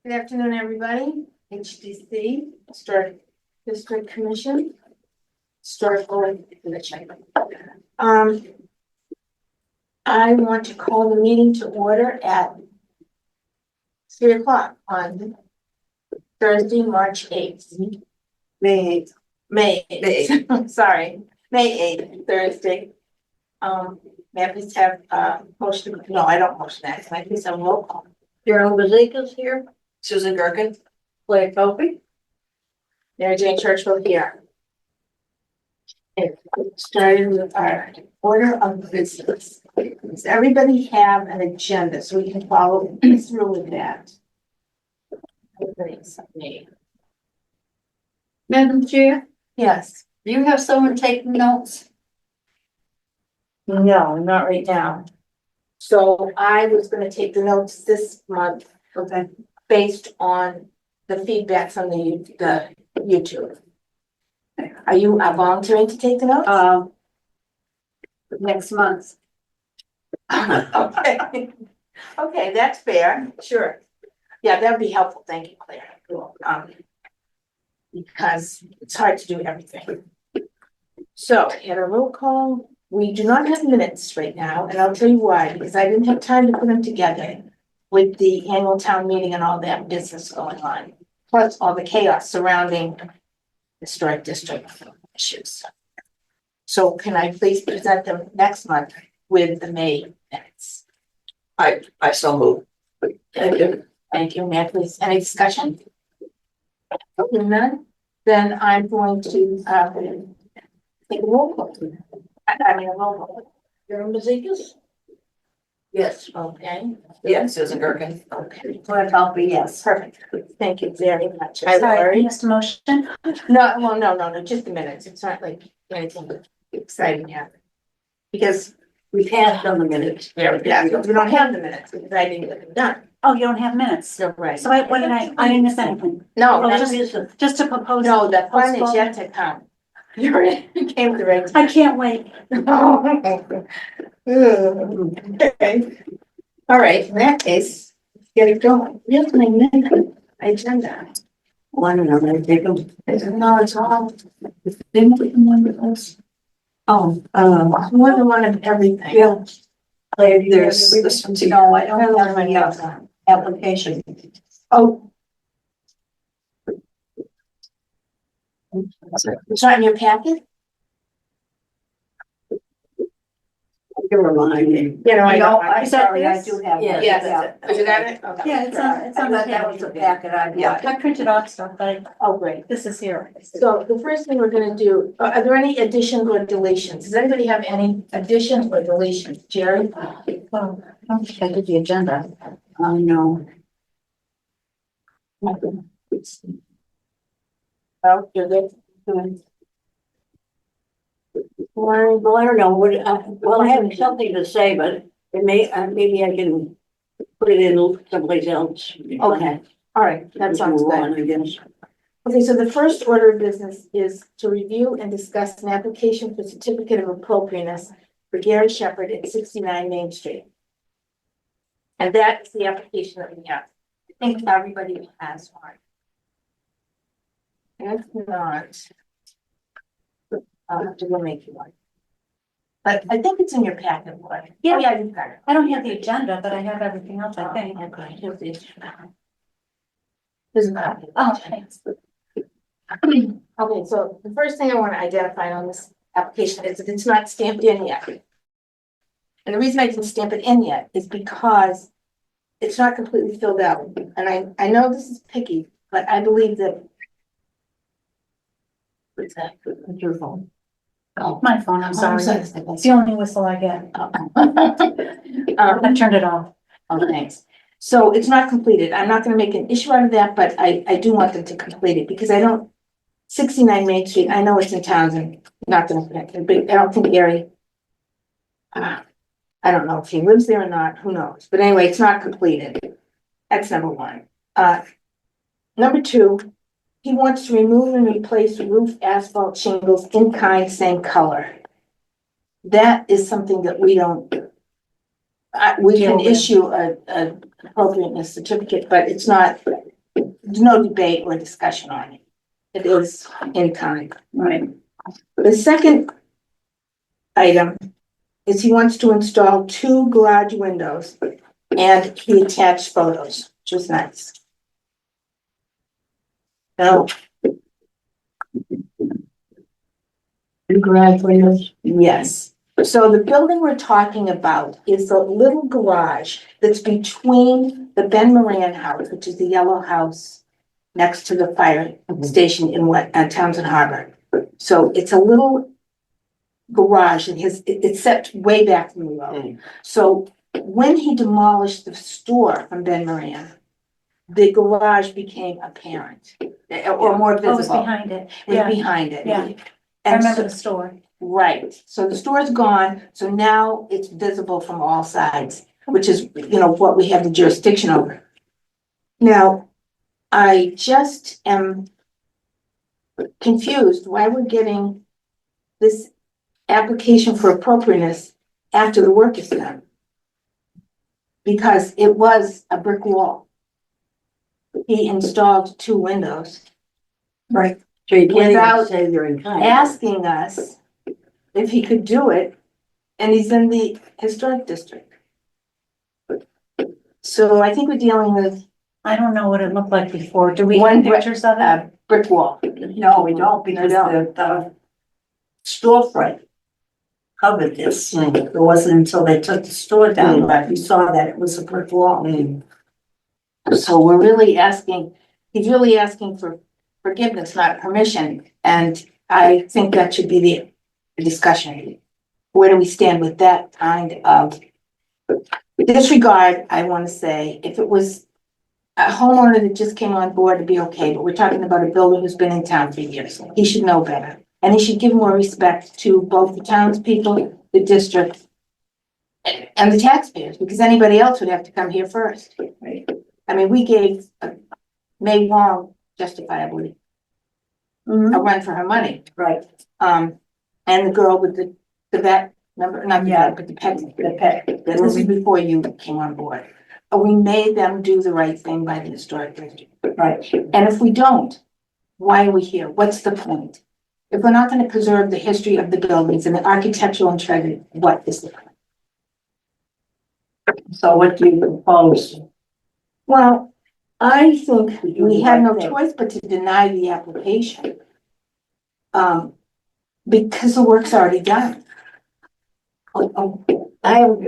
Good afternoon, everybody. HDC, Historic District Commission. Historical Commission. I want to call the meeting to order at 3 o'clock on Thursday, March 8th. May 8th. Sorry, May 8th, Thursday. May I please have motion? No, I don't motion that. Can I please have a roll call? Darrell Bazika's here. Susan Gerken. Claire Kofi. Mary Jane Churchville here. Okay, starting with our order of business. Does everybody have an agenda so we can follow through with that? Madam Chair, Yes. do you have someone taking notes? No, not right now. So I was gonna take the notes this month. Okay. Based on the feedback from the YouTube. Are you volunteering to take the notes? Next month. Okay. Okay, that's fair, sure. Yeah, that'd be helpful, thank you, Claire. Because it's hard to do everything. So, at a roll call, we do not have minutes right now, and I'll tell you why, because I didn't have time to put them together with the annual town meeting and all that business going on, plus all the chaos surrounding historic district issues. So can I please present them next month with the May minutes? I so move. Thank you. Thank you, Matt, please. Any discussion? Okay, none, then I'm going to take a roll call. I mean, a roll call. Darrell Bazika's? Yes. Okay. Yeah, Susan Gerken. Okay, Claire Kofi, yes. perfect. Thank you very much. Sorry, I Sorry. missed a motion. No, well, no, just a minute. It's not like anything exciting happened. Because We passed on the minutes. we don't have the minutes because I didn't get them done. Oh, you don't have minutes. So, right. So what did I didn't miss anything. No, Oh, that's- Just to propose. no, the fun is postpone. yet to come. You're in, you came at the right I time. can't wait. Okay. All right, in that case, get it going. Here's my minute agenda. One and I'm gonna take them. No, it's all. Didn't put them on with us. Oh, More than one of everything. yeah. Claire, do you have There's this one too. No, I don't have any application. Oh. It's not in your packet? You remind me. You know, I No, don't. I'm Is that sorry, I this? do have. one. Yes, oh, you got it? Okay. Yeah, it's on the I thought that was the packet I got. I printed off stuff, but Oh, great. this is here. So the first thing we're gonna do, are there any additions or deletions? Does anybody have any additions or deletions? Jerry? Well, I don't think I did the agenda. Oh, no. Oh, you're good? Good. Well, I don't know, well, I have something to say, but it may, maybe I can put it in someplace else. Okay, all right, that sounds Move good. on, I guess. Okay, so the first order of business is to review and discuss an application for certificate of appropriateness for Gary Shepherd at 69 Main Street. And that is the application that we have. I think everybody has one. If not, I'll have to go make you one. But I think it's in your packet, what? Yeah. Oh, yeah, you've got it. I don't have the agenda, but I have everything else, I think. Okay, here's the agenda. There's not. Oh, thanks. Okay, so the first thing I want to identify on this application is that it's not stamped in yet. And the reason I didn't stamp it in yet is because it's not completely filled out. And I know this is picky, but I believe that. What's that? What's your phone? Oh. My phone, I'm sorry. It's the only whistle I get. I turned it off. Oh, thanks. So it's not completed. I'm not gonna make an issue out of that, but I do want them to complete it because I don't. 69 Main Street, I know it's in Townsend, not gonna, but I don't think Gary. I don't know if he lives there or not, who knows? But anyway, it's not completed. That's number one. Number two, he wants to remove and replace roof asphalt shingles in kind, same color. That is something that we don't. We can Deal with. issue a appropriateness certificate, but it's not there's no debate or discussion on it. It is in time. Right. The second item is he wants to install 2 garage windows and he attached photos, which is nice. So, Two garage windows. yes, so the building we're talking about is the little garage that's between the Ben Moran house, which is the yellow house next to the fire station in Townsend Harbor. So it's a little garage and it's set way back from the road. So when he demolished the store from Ben Moran, the garage became apparent or more What was visible. behind it? It was Yeah, behind it. yeah. I And remember so, the store. right, so the store's gone, so now it's visible from all sides, which is, what we have the jurisdiction over. Now, I just am confused why we're getting this application for appropriateness after the work is done. Because it was a brick wall. He installed 2 windows. Right. So you can't Without even say you're in kind. Asking us if he could do it, and he's in the historic district. So I think we're dealing with I don't know what it looked like before. Do we One have brick- pictures of it? a brick wall. No, we don't, because the storefront covered this. It wasn't until they took the store down that we saw that it was a brick wall. So we're really asking, he's really asking for forgiveness, not permission, and I think that should be the discussion. Where do we stand with that kind of disregard? I want to say, if it was a homeowner that just came on board, it'd be okay, but we're talking about a builder who's been in town for years. He should know better, and he should give more respect to both the townspeople, the district, and the taxpayers, because anybody else would have to come here first. Right. I mean, we gave May Wong justifiably a run for her money. Right. And the girl with the vet, number, not the vet, but the pet, this is before you came on board. We made them do the right thing by the historic district. Right. And if we don't, why are we here? What's the point? If we're not gonna preserve the history of the buildings and the architectural integrity, what is the point? So what do you propose? Well, I think To do we the have right no thing. choice but to deny the application. Because the work's already done. I have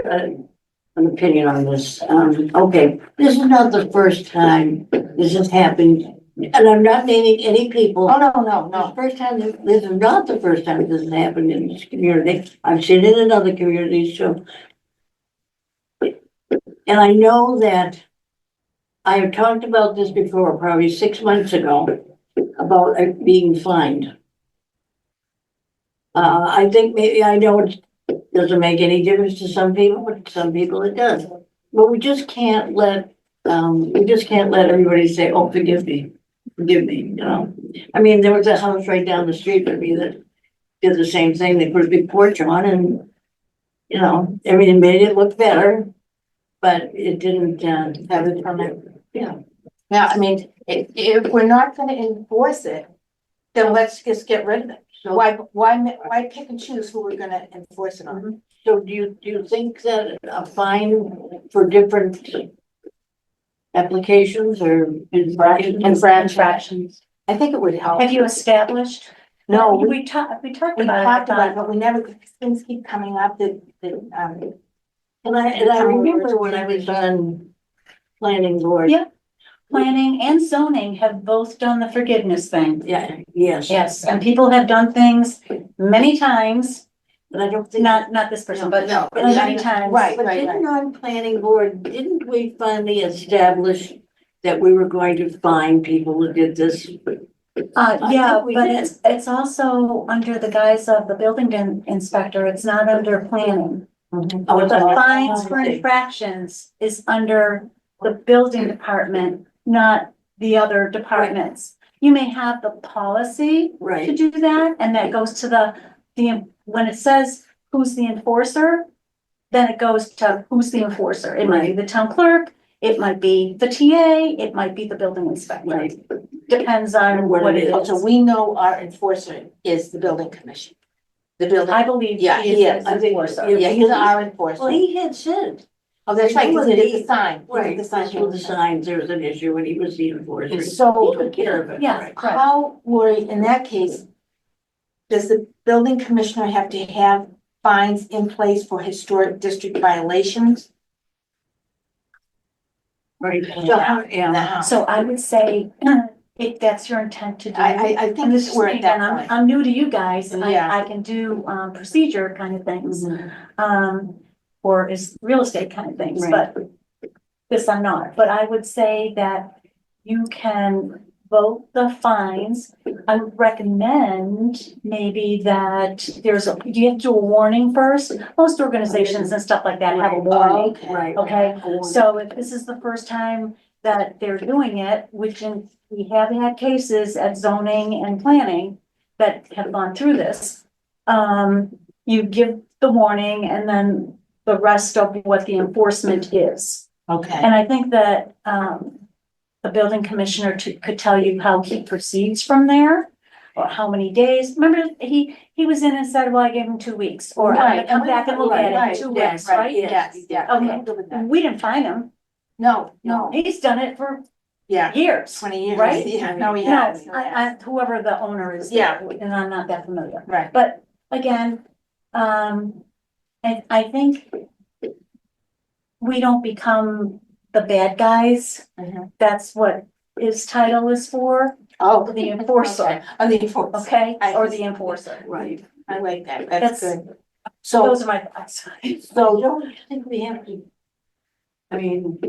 an opinion on this. Okay, this is not the first time this has happened, and I'm not naming any people. Oh, no. This is not the first time this has happened in this community. I've seen it in other communities too. And I know that I have talked about this before, probably 6 months ago, about being fined. I think maybe, I know it doesn't make any difference to some people, but to some people it does. But we just can't let everybody say, oh, forgive me, I mean, there was a house right down the street from me that did the same thing. They put a big porch on and, I mean, it made it look better, but it didn't, have the permit. Yeah. Yeah, I mean, if we're not gonna enforce it, then let's just get rid of it. So, Why pick and choose who we're gonna enforce it on? so do you think that a fine for different applications or infractions? Infractions. I think it would help. Have you established? No, We talked we about talked it. about it, but we never, things keep coming up that, And I remember when I was on planning board. Yeah. Planning and zoning have both done the forgiveness thing. Yeah, yes. Yes, and people have done things many times, But I don't think. not this person, but No, many times. right. But didn't on planning board, didn't we finally establish that we were going to fine people who did this? I Yeah, think we but did. it's also under the guise of the building inspector. It's not under planning. Oh, it's The on- fines for infractions is under the building department, not the other departments. You may have the policy to Right, do that, and that goes to when it says who's the enforcer, then it goes to who's the enforcer. It might be the town clerk, it might be the TA, it might be the building inspector. Right. Depends on What what it it is. is. So we know our enforcer is the building commission. The building, I believe Yeah, he he is is. an I think- enforcer. yeah, he's our Well, enforcer. he had said, Oh, that's right, because he did the sign. He did right, the sign. that's with the signs, there was an issue and he was the enforcer. So- He took care of it. Yeah. right. Right. How, Lori, in that case, does the building commissioner have to have fines in place for historic district violations? Right, Yeah. yeah. Now, So I would say, if that's your intent to do. I And think this is we're me at that again, point. I'm new to you guys, Yeah. I can do, procedure kind of things, Mhm. or is real estate kind of things, Right. but this I'm not, but I would say that you can vote the fines. I would recommend maybe that there's a, do you have to do a warning first? Most organizations and stuff like that have a Right. warning. Okay. Right. Okay, so if this is the first time that they're doing it, which we have had cases at zoning and planning that have gone through this. You give the warning and then the rest of what the enforcement is. Okay, And I think that, the building commissioner could tell you how he proceeds from there. Or how many days, remember, he was in and said, well, I gave him 2 weeks, or I'm gonna Right, come back and look at it right, in 2 yeah, weeks, right? yes, yeah. Okay. I'm good with that. We didn't find him, No, no, he's done it for yeah, years. 20 years. Right? Yeah, no, he No, has. whoever the owner is. Yeah. And I'm not that familiar, Right, but again, and I think we don't become the bad guys, Mhm. that's what his title is for, oh. the enforcer, Okay. Oh, the enforcer, okay, I- or the enforcer. Right. I like that, that's That's- good. So, Those are my thoughts. So don't you think we have to? I mean.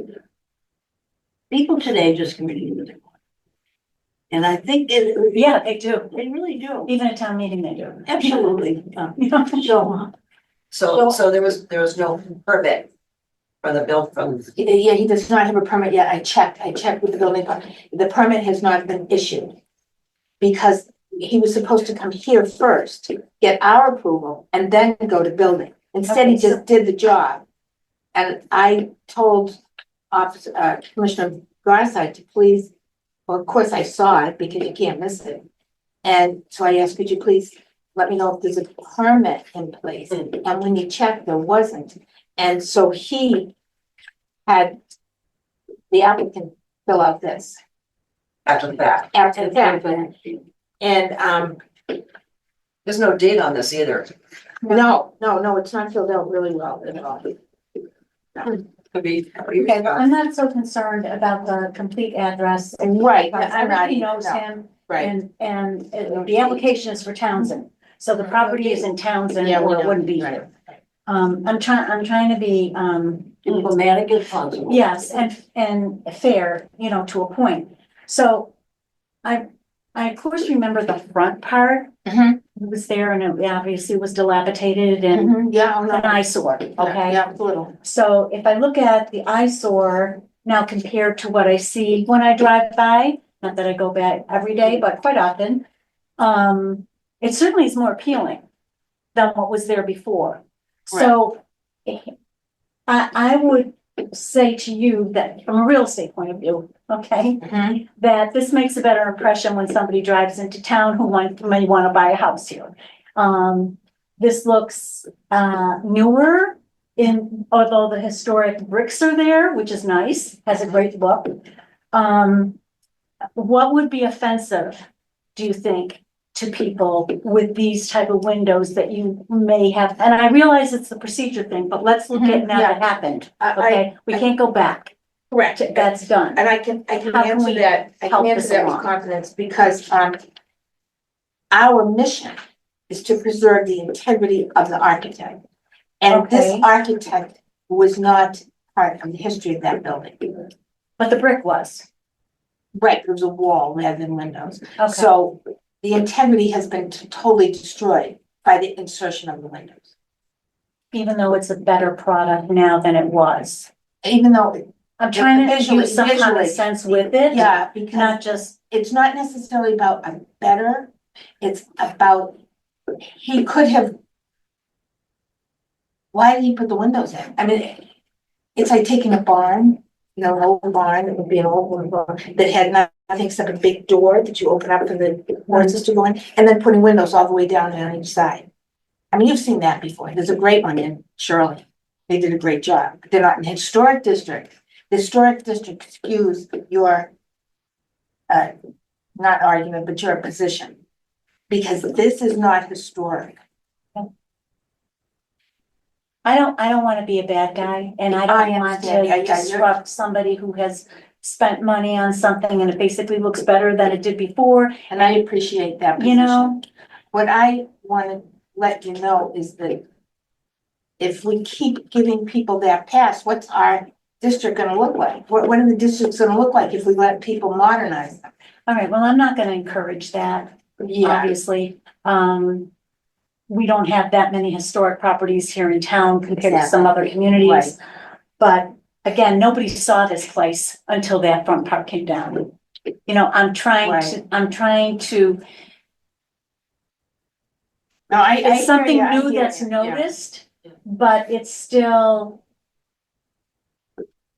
People today just committing what they want. And I think Yeah, they do, they really do. even at town meeting they do. Absolutely. So there was no permit for the bill from, yeah, he does not have a permit yet, I checked with the building, the permit has not been issued. Because he was supposed to come here first, get our approval, and then go to building. Instead, he Okay, so- just did the job. And I told Commissioner Garside to please, well, of course I saw it because you can't miss it. And so I asked, could you please let me know if there's a permit in place? And when you checked, there wasn't. And so he had the applicant fill out this after the fact. after the fact. And, There's no date on this either. no, it's not filled out really well at all. Could be. I'm not so concerned about the complete address. Right, I'm not Everybody either, knows no. him, Right, and the application is for Townsend, so the property is in Townsend, Yeah, we or it know. wouldn't be Right. here. I'm trying to be, Diplomatic as possible. yes, and fair, to a point. So I of course remember the front part. Mhm. It was there and it obviously was dilapidated and yeah, oh, no. an eyesore, okay? Yeah, it's a little. So if I look at the eyesore now compared to what I see when I drive by, not that I go back every day, but quite often, it certainly is more appealing than what was there before. So I would say to you that from a real estate point of view, okay, Mhm. that this makes a better impression when somebody drives into town who may want to buy a house here. This looks newer although the historic bricks are there, which is nice, has a great look. What would be offensive, do you think, to people with these type of windows that you may have? And I realize it's the procedure thing, but let's look at now that happened, okay? We can't go back. Correct. That's done. And I can How can answer we that, I help can answer this that with along? confidence because, our mission is to preserve the integrity of the architect. And this Okay. architect was not part of the history of that building. But the brick was, Right, it was a wall rather than windows. okay, So the integrity has been totally destroyed by the insertion of the windows. even though it's a better product now than it was. Even though, I'm trying to Visually- use some kind visually. of sense with it. yeah, because Not just, it's not necessarily about a better, it's about, he could have. Why did he put the windows in? I mean, it's like taking a barn You know, an old barn, it would be an old wooden barn that had nothing except a big door that you open up for the horses to go in, and then putting windows all the way down on each side. I mean, you've seen that before. There's a great one in Shirley. They did a great job. They're not in the historic district. The historic district skews your not argument, but your position. Because this is not historic. I don't wanna be a bad guy, and I I don't want understand. to Yeah, you're- disrupt somebody who has spent money on something and it basically looks better than it did before, And I appreciate that you position. know? What I wanna let you know is that if we keep giving people that pass, what's our district gonna look like? What are the districts gonna look like if we let people modernize them? All right, well, I'm not gonna encourage that, obviously. We don't have that many historic properties here in town compared to some other communities. But again, nobody saw this place until that front part came down. You know, I'm trying to, No, I it's hear something you, I new hear that's you, yeah. noticed, but it's still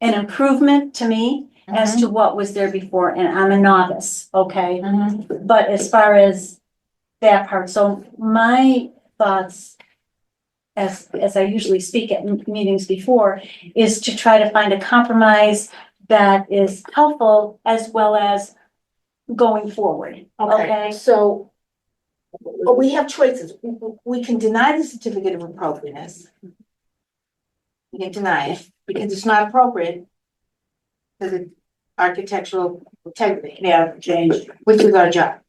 an improvement to me as to what was there before, and I'm a novice, okay? Mhm. But as far as that part, so my thoughts, as I usually speak at meetings before, is to try to find a compromise that is helpful as well as going forward, Okay, okay? so we have choices. We can deny the certificate of appropriateness. We can deny it because it's not appropriate to the architectural integrity. Yeah, change. Which is our job.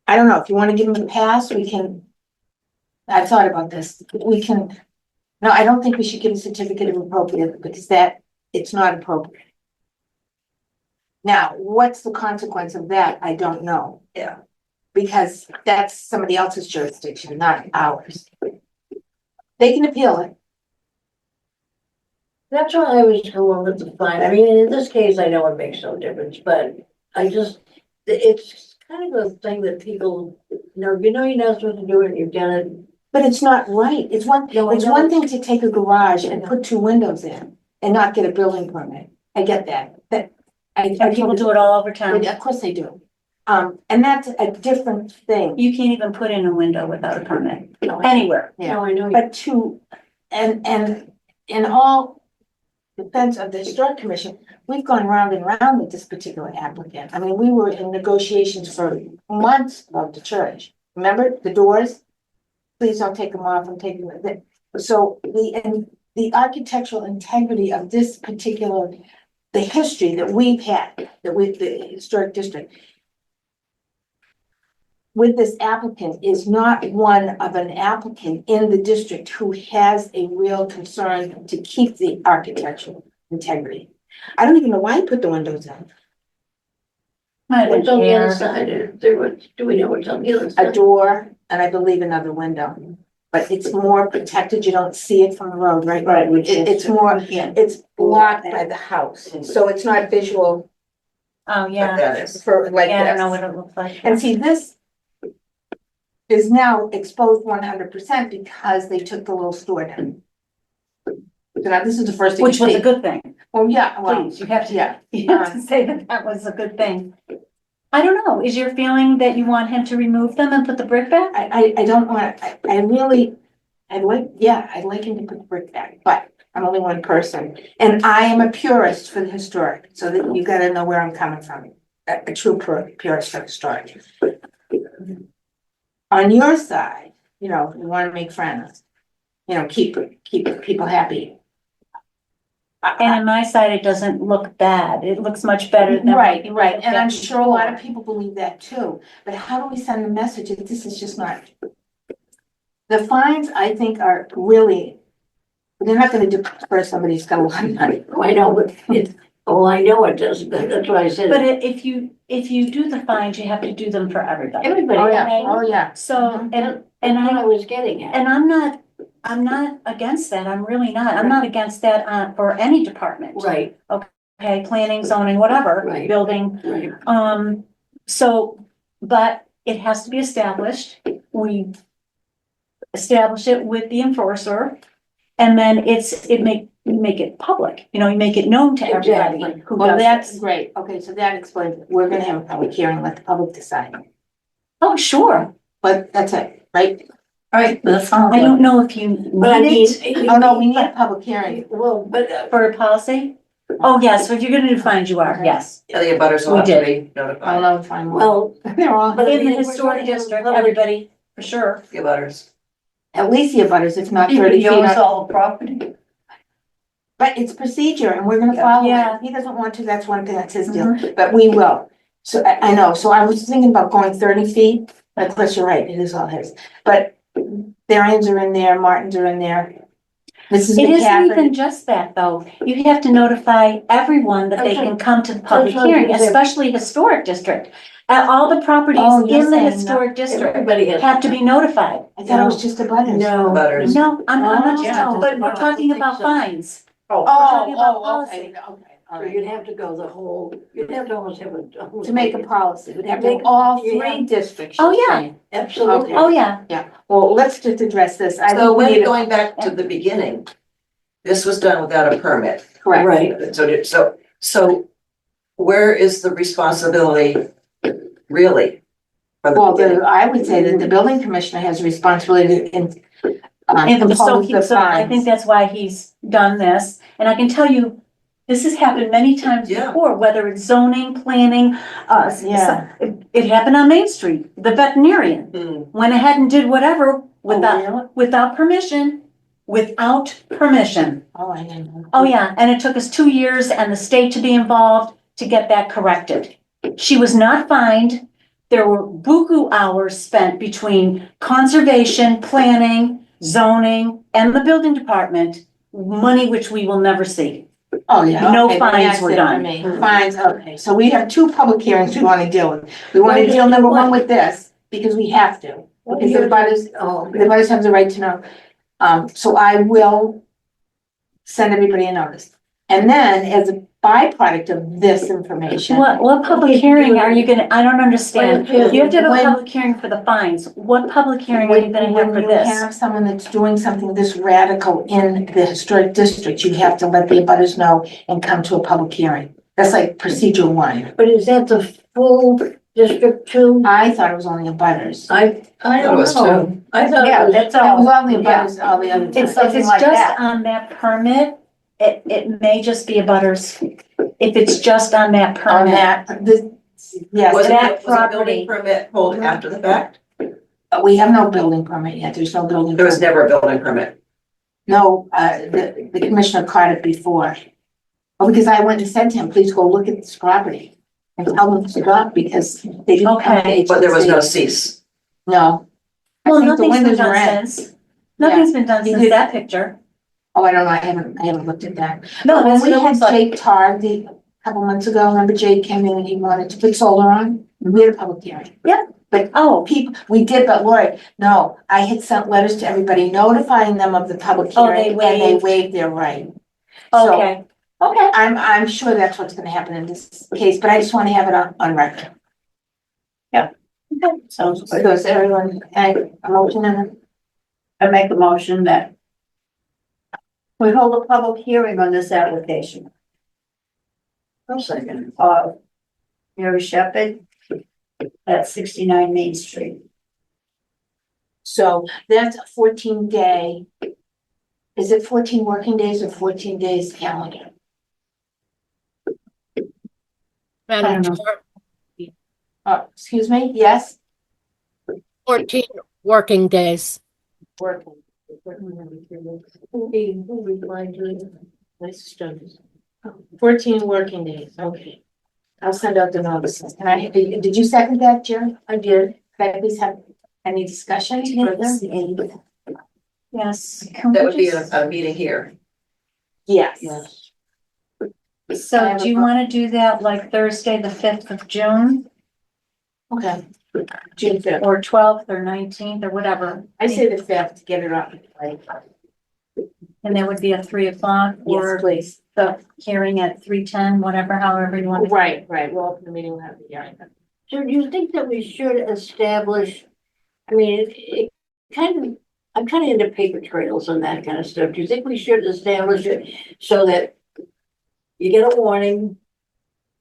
I don't know, if you wanna give them a pass, we can. I thought about this, we can, no, I don't think we should give a certificate of appropriate because it's not appropriate. Now, what's the consequence of that? I don't know. Yeah. Because that's somebody else's jurisdiction, not ours. They can appeal it. That's why I was going with the fine. I mean, in this case, I know it makes no difference, but I just, it's kind of a thing that people, you're not supposed to do it, you've done it. But it's not right. It's one thing to take a garage and put two windows in and not get a building permit. I get that. And people do it all over town. Of course they do. And that's a different thing. You can't even put in a window without a permit, anywhere. Yeah, No, I know. but and in all defense of the historic commission, we've gone round and round with this particular applicant. I mean, we were in negotiations for months about the church. Remember the doors? Please don't take them off. I'm taking them. So the architectural integrity of this particular, the history that we've had, the historic district with this applicant is not one of an applicant in the district who has a real concern to keep the architectural integrity. I don't even know why he put the windows in. What's on the other side? Do we know what's on the other A side? door and I believe another window, but it's more protected. You don't see it from the road, right? Right, It's more, it's blocked by the house, so it's not visual Oh, yeah. That is. for like Yeah, I don't know this. what it looks like. And see, this is now exposed 100% because they took the little store down. So now this is the first thing. Which you was see. a good thing. Well, yeah, well, Please, you have to, yeah. you have to say that that was a good thing. I don't know, is your feeling that you want him to remove them and put the brick back? I don't want, I really, I'd like him to put the brick back, but I'm only one person. And I am a purist for the historic, so that you gotta know where I'm coming from. A true purist for historic. On your side, you know, you wanna make friends, you know, keep people happy. And on my side, it doesn't look bad, it looks much better than. what Right, people right, looked and at I'm sure a lot of before. people believe that too, but how do we send the message that this is just not? The fines, I think, are really, they're not gonna deter somebody who's got a lot of money. Oh, I know, but I know it doesn't. That's what I said. But if you do the fines, you have to do them for everybody. Everybody. Oh, yeah, okay? oh, yeah. So, and That's what I I, was getting at. and I'm not against that, I'm really not, I'm not against that, for any department. Right, Okay, planning, zoning, whatever, Right. building, right. so, but it has to be established. We establish it with the enforcer. And then you make it public, you make it known to everybody Exactly. who Well, does that's this. great. Okay, so that explains, it. We're gonna have a public hearing, let the public decide. Oh, sure. But that's it, right? All right, that's fine. I don't know if you But I need mean. it Oh, no, we need a public hearing. Well, but, for a policy. Oh, yes, so if you're gonna do fines, you are, yes. Yeah, the abutters will We have to did. be I'll notified, notify them. well, They're all, But In the if we're historic gonna have a district, public- everybody, for sure. the abutters. at least the abutters, if not he 30 feet. owns on- all the property. But it's procedure and we're gonna Yeah. follow it. Yeah. If he doesn't want to, that's one thing, that's his deal, but we will. So I know, so I was thinking about going 30 feet, of course, you're right, it is all his, but Darian's are in there, Martin's are in there. Mrs. It isn't even McCaffrey. just that, though. You have to notify everyone that they can come to the public That's what I was hearing, gonna say. especially historic district. All the properties Oh, you're in the saying historic district Everybody has. have to be notified. I thought it was just the butters. No. Abutters. No, I'm not, Oh, but we're no, talking I don't about think so. fines. Oh, talking about okay, policy. okay, all So right. you'd have to go the whole, you'd have to almost have a. To make a policy, we'd have to Make- have all yeah. 3 districts. Oh, you're yeah. saying. Absolutely. Oh, yeah. Yeah, well, let's just address this. I So think we when need a- going back to the beginning, this was done without a permit. Correct. Right. So where is the responsibility really? For the Well, beginning? I would say that the building commissioner has responsibility in And so, impose the so I think fines. that's why he's done this, and I can tell you, this has happened many times Yeah. before, whether it's zoning, planning, Yeah. it happened on Main Street, the veterinarian Hmm. went ahead and did whatever without, really? without permission, without permission. Oh, I didn't know. Oh, yeah, and it took us 2 years and the state to be involved to get that corrected. She was not fined. There were buku hours spent between conservation, planning, zoning, and the building department, money which we will never see. Oh, yeah. No okay, then fines that's were it for done. me. Fines, okay, so we have 2 public hearings we wanna deal with. We wanna deal number 1 with this, because we have to. Because the butters, Oh, the butters have the right to know. So I will send everybody a notice. And then as a byproduct of this information. What public hearing are you gonna, I don't understand. When- You have to have a when- public hearing for the fines. What public hearing are you gonna have When for you this? have someone that's doing something this radical in the historic district, you have to let the abutters know and come to a public hearing. That's like procedure 1. but is that the full district too? I thought it was only abutters. I Thought it don't was know. too. I thought Yeah, it was. that's It all. was only abutters all the other If times. if something it's like just that. on that permit, it may just be a butters. If it's just on that On permit. that, this, yes, Was it, that was a building property. permit pulled after the fact? we have no building permit yet. There's no building. There was permit. never a building permit. No, the commissioner caught it before. Oh, because I went and said to him, please go look at this property and tell them to stop because they didn't. come to Okay. But there was no agency. cease. No. I Well, think the nothing's been windows are done in. since. Nothing's been done He since did- that picture. Oh, I don't know, I haven't looked at that. No, When that's we what it had looks like. Jake Tar a couple months ago, remember Jake came in and he wanted to put solar on? We had a public hearing. Oh, People, we did, but Lori, no, I had sent letters to everybody notifying them of the public Oh, they hearing and they waived. waived their right. So okay, okay. I'm sure that's what's gonna happen in this case, but I just wanna have it on record. Sounds good. Because everyone, a motion and I make a motion that we hold a public hearing on this application I'll second. of Mary Shepherd at 69 Main Street. so that's a 14-day. Is it 14 working days or 14 days calendar? I Madam don't Chair, Excuse me, yes? 14 working days. Working. Who replied to it? Nice studies. 14 working days, okay. I'll send out the notices. Can I, did you second that, Jerry? I did. Can I please have any discussion further? Yes. Can we That would be just- a meeting here. Yes. Yes. I So have do you a- wanna do that like Thursday, the 5th of June, Okay. June 5th. or 12th or 19th or whatever? I say the 5th to get it off. Right. And there would be a 3 o'clock Yes, or please. the hearing at 3:10, whatever, however you want. Right, we'll open the meeting, we'll have the hearing. So do you think that we should establish, I mean, it kind of, I'm kind of into paper trails and that kind of stuff. Do you think we should establish it so that you get a warning?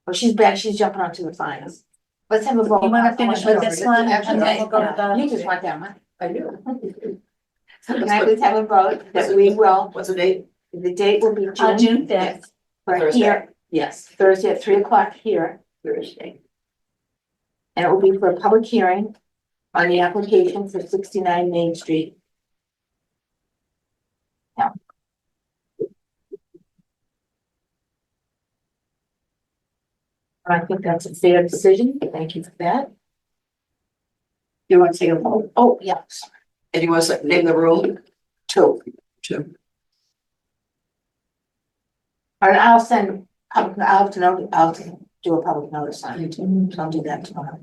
Oh, she's back, she's jumping onto the finals. Let's have a vote. You wanna finish with this one, and then we'll go to You the, just want that one. I do. So can I please have a vote that we will, What's the date? the date will be June June 5th. Right Thursday. here, yes, Thursday at 3 o'clock here, Thursday. and it will be for a public hearing on the application for 69 Main Street. Yeah. I think that's a fair decision. Thank you for that. You want to take a vote? Oh, yes, And you want to name the room? two. Two. And I'll send, I'll have to know, I'll do a public notice on it, so I'll do that tomorrow.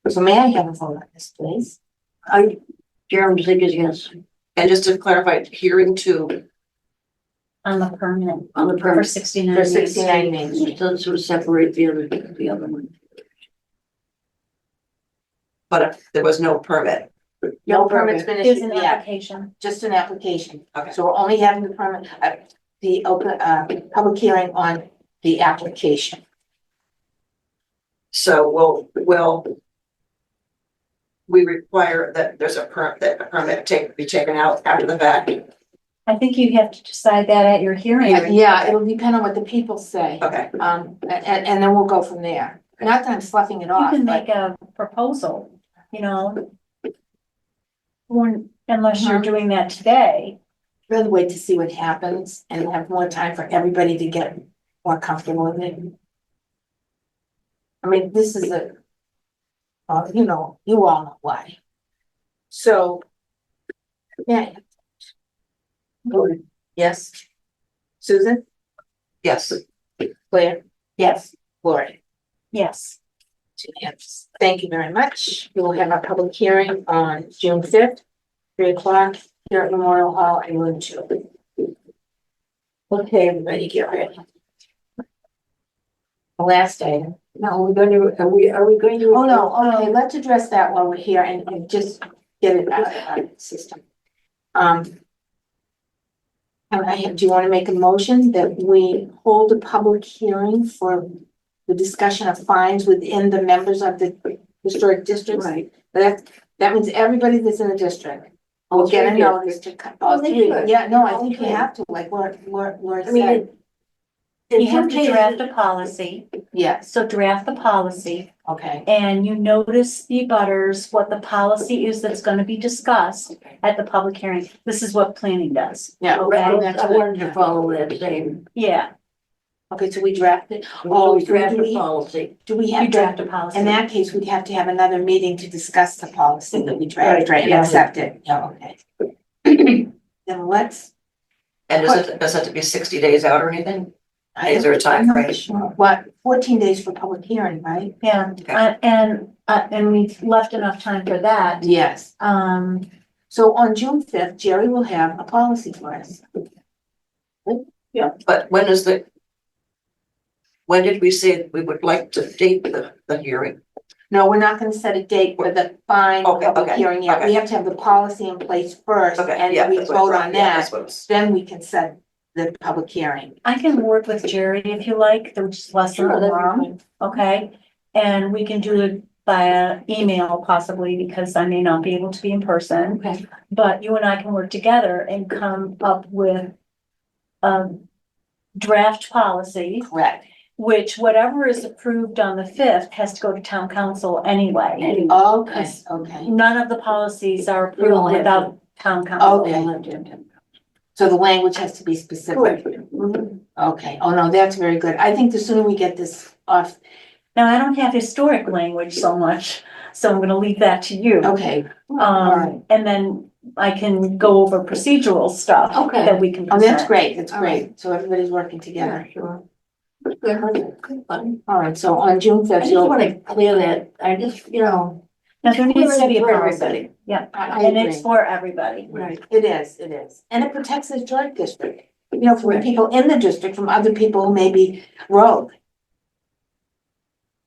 So may I have a vote on this, please? Jeremy Ziegers, yes, And just to clarify, hearing two, on the permit on the for permit. 69. For Main Street. 69 Main Street. So sort of separate the other one. but if there was no permit. No permit's been There's issued an yet, application. just an application. Okay. So we're only having the permit, the open, public hearing on the application. So will we require that there's that a permit be taken out after the fact? I think you have to decide that at your hearing. Yeah, it'll depend on what the people say. Okay, And then we'll go from there. Not that I'm sloughing it You off, can but make a proposal, you know. Unless you're doing that today. rather wait to see what happens and have more time for everybody to get more comfortable with it. I mean, this is you know, you all know why. So, yeah. Yes. Susan, yes, Claire, Yes, Lori. Yes. Yes, thank you very much. We will have a public hearing on June 5th, 3 o'clock here at Memorial Hall in room 2. Okay, everybody get ready. The last item. no, we're going to, are we going to? Oh, no, okay, let's address that while we're here and just get it out of the system. Do you want to make a motion that we hold a public hearing for the discussion of fines within the members of the historic districts? Right. That means everybody that's in the district will get a notice to cut. Oh, they should. Yeah, no, I Oh, think you okay. have to, like, we're I mean, set. in You some have to cases, draft a policy, Yes, so draft the policy okay, and you notice the butters, what the policy is that's gonna be discussed at the public hearing. This is what planning does. yeah, okay, I that's wanted to good. follow that same, Yeah, Okay, so we drafted, we draft do a we- policy. do we you have to? draft a policy. In that case, we'd have to have another meeting to discuss the policy that we draft, right, and yeah. accept it, yeah, okay. Then let's. and does it have to be 60 days out or anything? Is there a time I'm not frame? sure. What, 14 days for public hearing, right? Yeah, Okay. and we've left enough time for that. Yes, so on June 5th, Jerry will have a policy for us. But when did we say we would like to date the hearing? No, we're not gonna set a date for the fine Okay, public okay, hearing yet, we okay. have to have the policy in place first, Okay, and yeah. we that's what- vote on yeah, that, that's what it's- then we can set the public hearing. I can work with Jerry if you like, there's just less than a quorum, okay? And we can do it via email possibly, because I may not be able to be in person. Okay. But you and I can work together and come up with a draft policy, Correct. which whatever is approved on the 5th has to go to town council anyway. Okay, okay, None of the policies are We all approved have to- without town council. Okay. So the language has to be specific. Mhm. Okay, oh no, that's very good. I think the sooner we get this off, Now, I don't have historic language so much, so I'm gonna leave that to you. okay, alright. And then I can go over procedural stuff Okay. that we can Oh, that's present. great, that's All great. So everybody's working Yeah, together. sure. Good, fun. All right, so on June I 5th, just you'll. wanna clear that, I just, Now, there needs to be a for policy, everybody. yeah, I and agree. it's for everybody. Right. It is, it is. And it protects the historic district, you know, from the Right. people in the district, from other people who may be rogue.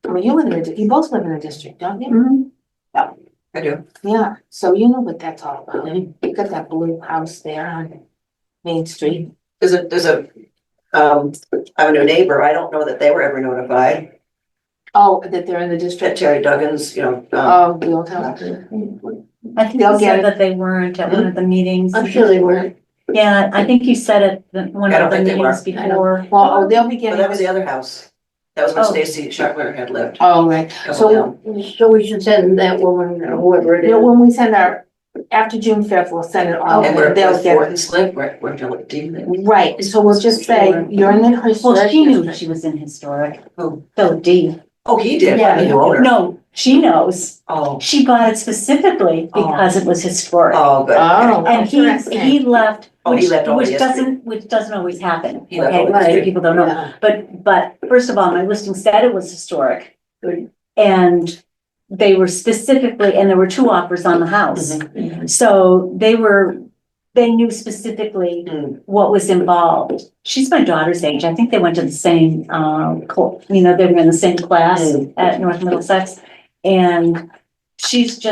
I mean, you live in you both live in the district, don't you? Mhm. Yeah. I do. Yeah, so you know what that's all about. You got that blue house there on Main Street. There's a, I have a new neighbor, I don't know that they were ever notified, Oh, that they're in the that district. Terry Duggins, Oh, the old house. I think They'll you get said it. that they weren't at one of the meetings. I'm sure they were. Yeah, I think you said it at one I don't of the think they meetings were. before. Well, oh, they'll be but getting that was the this. other house. That was when Oh. Stacy Sharpler had lived. Oh, right. Couple So, down. So we should send that woman, or whoever it you know, is. when we send our, after June 5th, we'll send it all. And where They'll get it. Fortins live, where Philip D lived. Right, so we'll just say, you're in the Well, historic she knew district. she was in historic. Who? Philip D. Oh, he did, Yeah. the new owner. No, she knows. Oh, She bought it specifically because it was historic. oh, good. Oh. And he Interesting. left, Oh, he left over which yesterday. doesn't always happen, He left okay, over because yesterday. people don't know. Yeah. But first of all, my listing said it was historic. And they were specifically, and there were 2 offers on the house. So they knew specifically Mm. what was involved. She's my daughter's age. I think they went to the same, they were in the same class at North Middlesex. And she's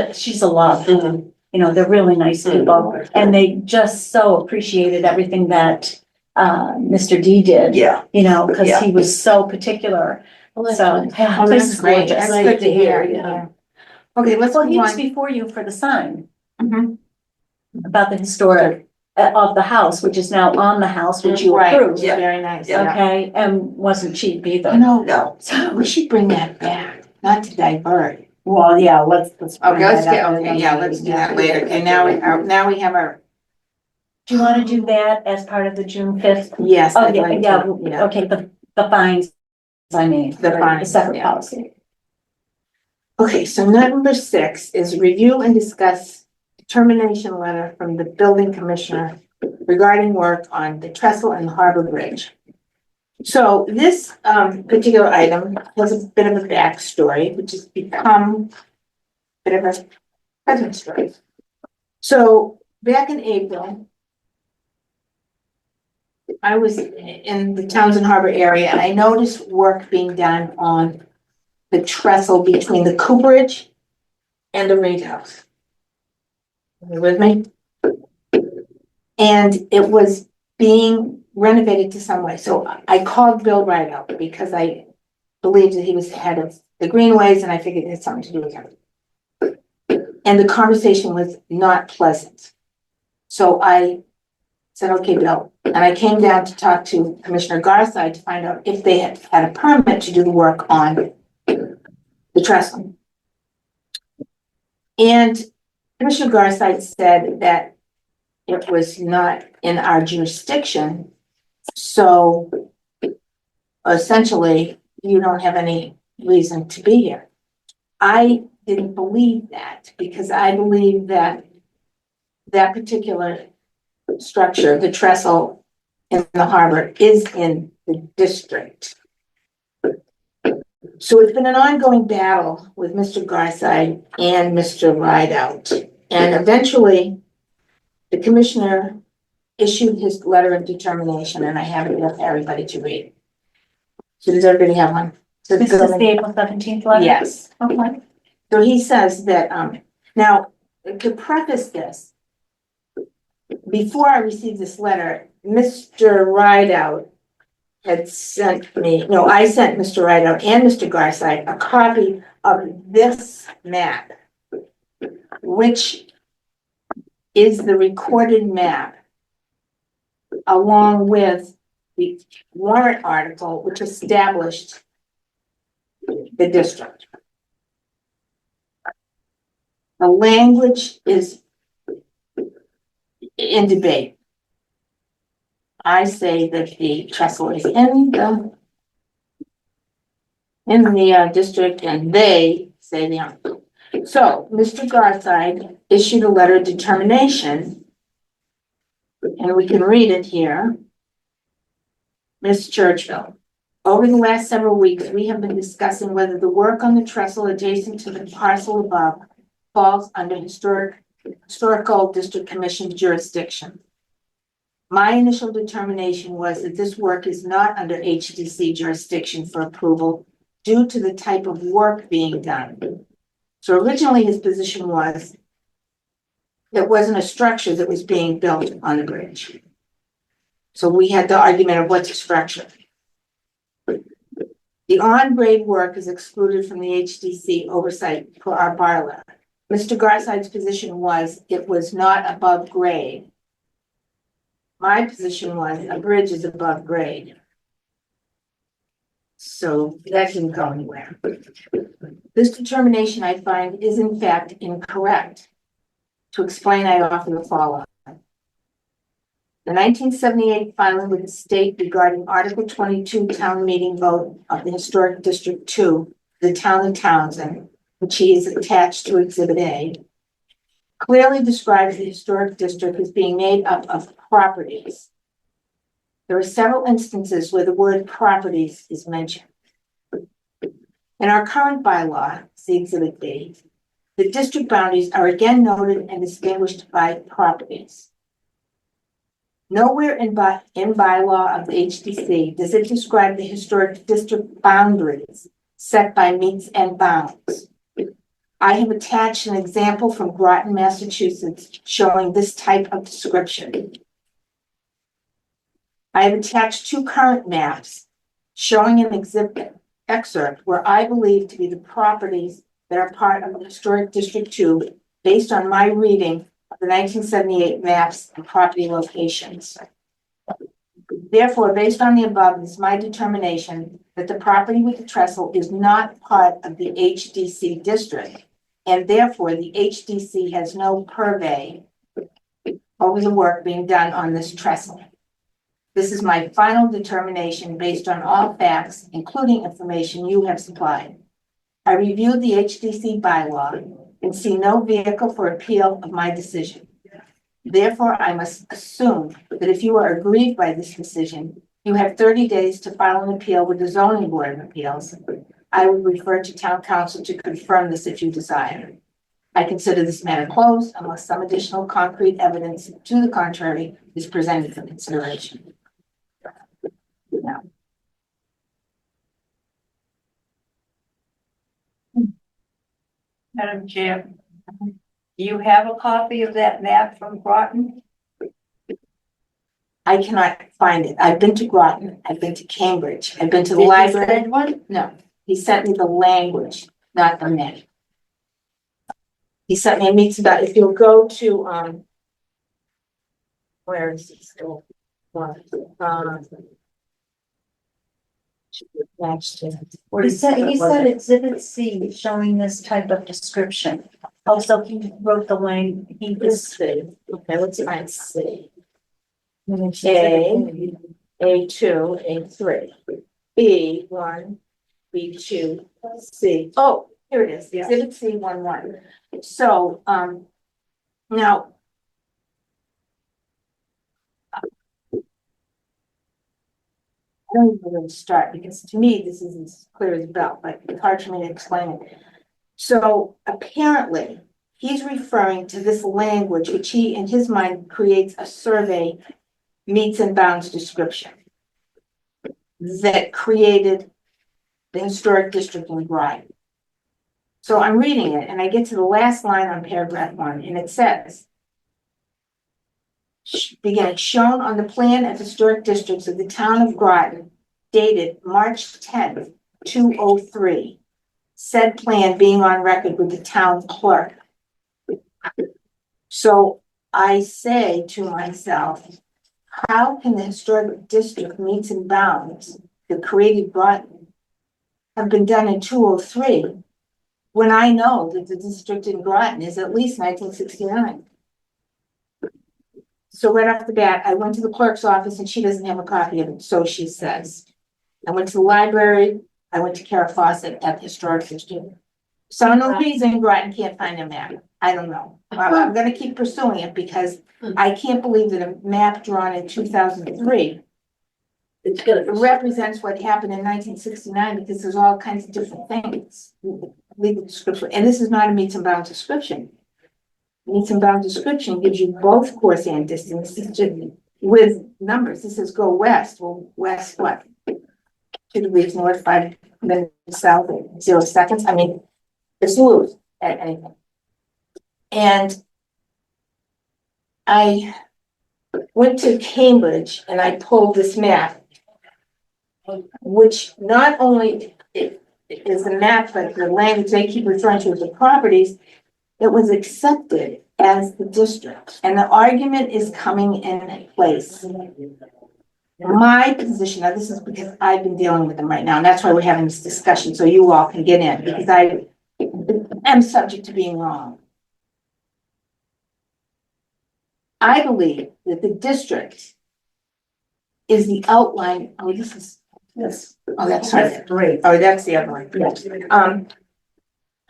a love. Mhm. They're really nice people. And they just so appreciated everything that Mr. D did. Yeah, Because Yeah. he was so particular. Well, So, that's yeah, Oh, place that's is great. gorgeous. That's Nice good to to hear, hear, yeah. Okay, let's Well, he move was on. before you for the sign Mhm. about the historic of the house, which is now on the house, which you Right, approved. Yeah. very nice, Yeah. yeah. Okay, and wasn't cheap You either. know, no, So, we should bring that back, not to divert. Well, yeah, let's. Okay, let's get, okay, yeah, let's do that later. Okay, now we have our, do you want to do that as part of the June 5th? yes. Oh, I'd yeah, like yeah, to, yeah. okay, the fines, I mean. The right, fines, separate yeah. policy. Okay, so number 6 is review and discuss termination letter from the building commissioner regarding work on the trestle and Harbor Bridge. So this particular item has a bit of a backstory, which has become a bit of a present story. So back in April, I was in the Townsend Harbor area and I noticed work being done on the trestle between the Cooperage and the Reed House. Are you with me? And it was being renovated to some way. So I called Bill Rideout because I believed that he was head of the Greenways and I figured it had something to do with him. And the conversation was not pleasant. So I said, okay, Bill, and I came down to talk to Commissioner Garside to find out if they had a permit to do the work on the trestle. And Commissioner Garside said that it was not in our jurisdiction. So essentially, you don't have any reason to be here. I didn't believe that because I believe that that particular structure, the trestle in the harbor, is in the district. So it's been an ongoing battle with Mr. Garside and Mr. Rideout. And eventually, the commissioner issued his letter of determination, and I have it here for everybody to read. So does everybody have one? So This is the April 17th letter? Yes. Okay. So he says that, now, to preface this, before I received this letter, Mr. Rideout had sent me, no, I sent Mr. Rideout and Mr. Garside a copy of this map, which is the recorded map, along with the warrant article, which established the district. The language is in debate. I say that the trestle is in the district, and they say they aren't. So Mr. Garside issued a letter of determination, and we can read it here. Ms. Churchville, over the last several weeks, we have been discussing whether the work on the trestle adjacent to the parcel above falls under historical district commission jurisdiction. My initial determination was that this work is not under HDC jurisdiction for approval due to the type of work being done. So originally his position was it wasn't a structure that was being built on the bridge. So we had the argument of what's a structure. The on-grade work is excluded from the HDC oversight for our bylaw. Mr. Garside's position was it was not above grade. My position was a bridge is above grade. So that didn't go anywhere. This determination I find is in fact incorrect. To explain, I offer the following. The 1978 filing with the state regarding Article 22 town meeting vote of the Historic District 2, the town of Townsend, which he is attached to Exhibit A, clearly describes the historic district as being made up of properties. There are several instances where the word properties is mentioned. In our current bylaw, see Exhibit B, the district boundaries are again noted and distinguished by properties. Nowhere in bylaw of the HDC does it describe the historic district boundaries set by meets and bounds. I have attached an example from Groton, Massachusetts, showing this type of description. I have attached 2 current maps showing an excerpt where I believe to be the properties that are part of the Historic District 2 based on my reading of the 1978 maps and property locations. Therefore, based on the above, it is my determination that the property with the trestle is not part of the HDC district, and therefore the HDC has no purvey over the work being done on this trestle. This is my final determination based on all facts, including information you have supplied. I reviewed the HDC bylaw and see no vehicle for appeal of my decision. Therefore, I must assume that if you are aggrieved by this decision, you have 30 days to file an appeal with the Zoning Board of Appeals. I would refer to Town Council to confirm this if you desire. I consider this matter closed unless some additional concrete evidence to the contrary is presented for consideration. Now, Madam Chair, do you have a copy of that map from Groton? I cannot find it. I've been to Groton, I've been to Cambridge, I've been to the Did you library. send one? No, he sent me the language, not the map. He sent me a meets about, if you'll go to, where is it still? Next to. He said Exhibit C showing this type of description. Also, he wrote the line, he Let's just. see. Okay, let's find C. A2, A3, B1, B2, C. Oh, here it is, Exhibit C11. So, now. I don't even know where to start because to me, this is as clear as a bell, but it's hard for me to explain it. So apparently, he's referring to this language, which he, in his mind, creates a survey meets and bounds description that created the historic district in Groton. So I'm reading it and I get to the last line on paragraph 1 and it says, beginning, shown on the plan of historic districts of the town of Groton dated March 10th, 2003. Said plan being on record with the town clerk. So I say to myself, how can the historic district meets and bounds that created Groton have been done in 2003 when I know that the district in Groton is at least 1969? So right off the bat, I went to the clerk's office and she doesn't have a copy of it, so she says. I went to the library, I went to Kara Fawcett at the Historic District. So no reason Groton can't find a map. I don't know. I'm gonna keep pursuing it because I can't believe that a map drawn in 2003 It's gonna. represents what happened in 1969 because there's all kinds of different things. Legal description, and this is not a meets and bounds description. Meets and bounds description gives you both course and distance with numbers. This says go west. Well, west what? 2 degrees north, 5 minutes south, 0 seconds. I mean, it's loose. at anything. And I went to Cambridge and I pulled this map, which not only is the map, but the language they keep referring to as the properties, it was accepted as the district. And the argument is coming in place. My position, now this is because I've been dealing with them right now, and that's why we're having this discussion, so you all can get in, because I am subject to being wrong. I believe that the district is the outline, oh, this is, this, oh, that's right. Great. Oh, that's the other one, yes.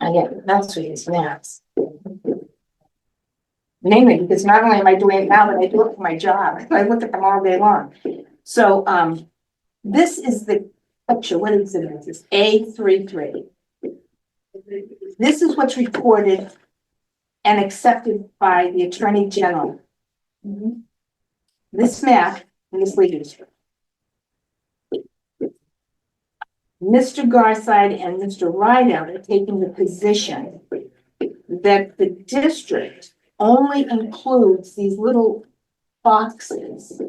Again, that's what his maps. Mainly because not only am I doing it now, but I do it for my job. I look at them all day long. So, this is the picture, what is it? It's A33. This is what's reported and accepted by the Attorney General. This map in this legal district. Mr. Garside and Mr. Rideout are taking the position that the district only includes these little boxes.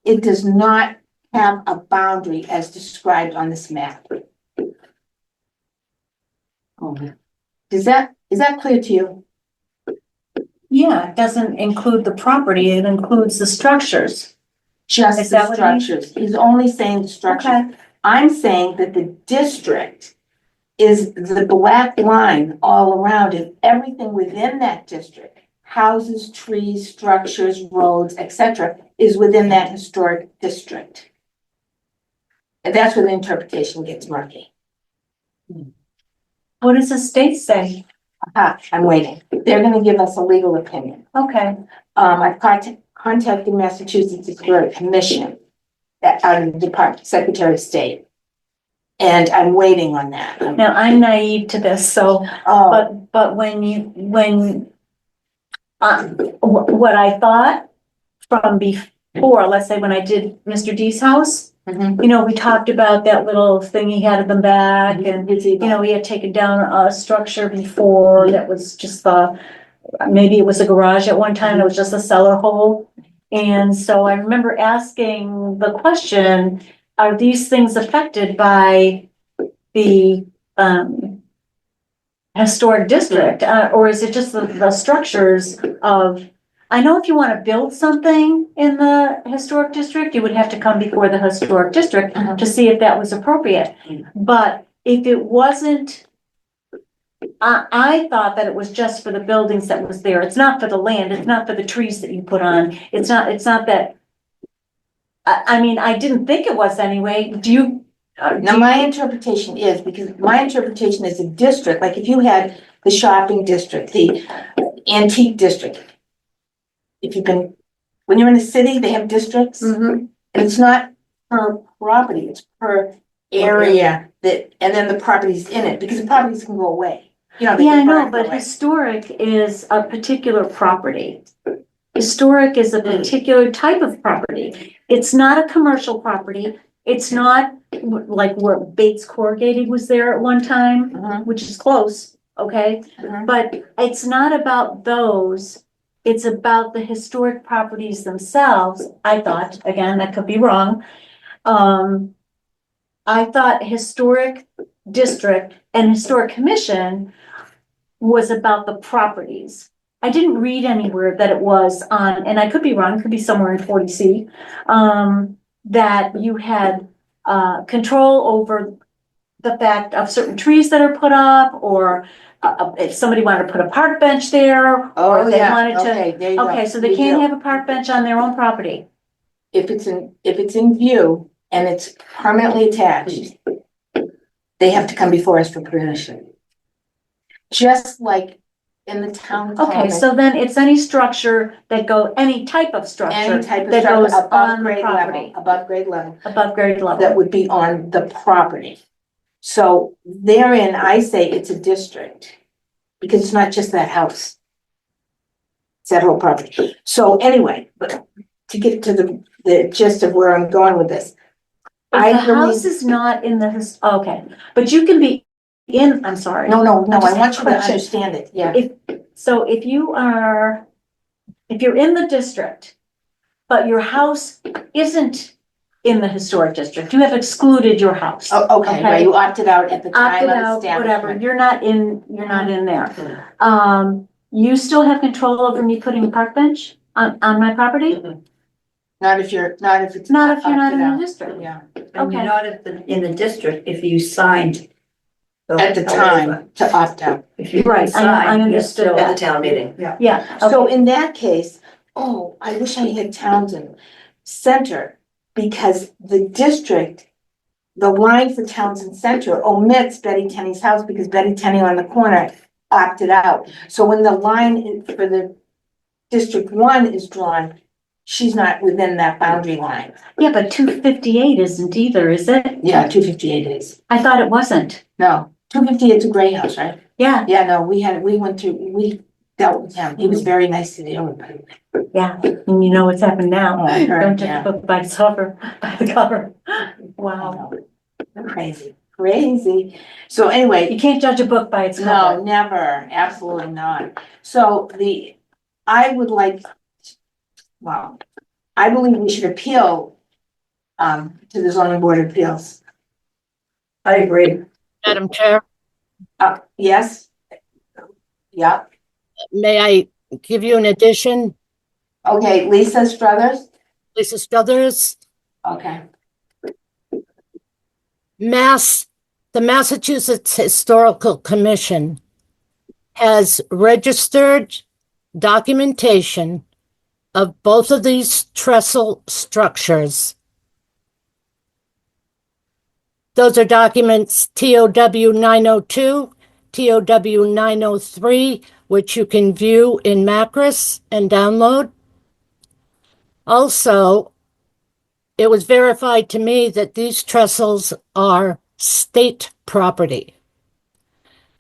It does not have a boundary as described on this map. Is that clear to you? Yeah, it doesn't include the property, it includes the structures. Just Is the that what it means? structures. He's only saying the structure. Okay. I'm saying that the district is the black line all around, and everything within that district, houses, trees, structures, roads, etc., is within that historic district. And that's where the interpretation gets murky. What does the state say? Aha, I'm waiting. They're gonna give us a legal opinion. Okay, I've contacted Massachusetts Historic Commission, out of the Department, Secretary of State. And I'm waiting on that. now I'm naive to this, so, Oh, but what I thought from before, let's say when I did Mr. D's house, mhm. you know, we talked about that little thing he had in the back and, you know, he had taken down a structure before that was just maybe it was a garage at one time, it was just a cellar hole. And so I remember asking the question, are these things affected by the, historic district, or is it just the structures of, I know if you want to build something in the historic district, you would have to come before the historic district Uh-huh. to see if that was appropriate. But if it wasn't, I thought that it was just for the buildings that was there. It's not for the land. It's not for the trees that you put on. It's not that. I mean, I didn't think it was anyway. Do you? Now, my interpretation is, because my interpretation is a district, like if you had the shopping district, the antique district. If you've been, when you're in a city, they have districts, and it's not per property, it's per area that, and then the properties in it, because the properties can go away. You know, they Yeah, I can know, burn, go but away. historic is a particular property. Historic is a particular type of property. It's not a commercial property. It's not like where Bates Corrugated was there at one time, Mhm, which is close, okay? mhm. But it's not about those. It's about the historic properties themselves. I thought, again, I could be wrong. I thought historic district and historic commission was about the properties. I didn't read anywhere that it was on, and I could be wrong, could be somewhere in 40C, that you had control over the fact of certain trees that are put up, or if somebody wanted to put a park bench there, or Oh, if they yeah, wanted to. okay, there you go. Okay, so they We can't do. have a park bench on their own property. If it's in view and it's permanently attached, they have to come before us for permission. Just like in the town. Okay, common, so then it's any structure any type of structure any type of that structure goes above on the grade property, level, above grade level, above grade level. that would be on the property. So therein, I say it's a district, because it's not just that house. It's that whole property. So anyway, but to get to the gist of where I'm going with this. If I the house believe, is not in the, okay, but you can be I'm sorry. No, I just want you to question. understand it, yeah. If you're in the district, but your house isn't in the historic district, you have excluded your house. Oh, okay, right, you opted out at the time Opted of out, whatever, establishment. you're not in there. You still have control over me putting a park bench on my property? Not if it's. Not if you're not opted in the out. district. Yeah, And you're Okay. not in the district if you signed. at the time to opt out. If you Right, I signed, you're understood still- that. At the town meeting. Yeah, So okay. in that case, I wish I had Townsend Center, because the district, the line for Townsend Center omits Betty Tenney's house, because Betty Tenney on the corner opted out. So when the line for the District 1 is drawn, she's not within that boundary line. Yeah, but 258 isn't either, is it? Yeah, 258 is. I thought it wasn't. No, 258 is a gray house, right? Yeah, Yeah, no, we dealt with him. He was very nice to deal with. yeah, and you know what's happened now. Oh, I heard, Don't judge yeah. a book by its cover, by the cover. Wow. Crazy. So anyway, You can't judge a book by its no, cover. never, absolutely not. So I would like, well, I believe we should appeal to the zoning board of appeals. I agree. Madam Chair, Yes? Yeah, may I give you an addition? okay, Lisa Struthers? Lisa Struthers, Okay, the Massachusetts Historical Commission has registered documentation of both of these trestle structures. Those are documents TOW 902, TOW 903, which you can view in Macris and download. Also, it was verified to me that these trestles are state property.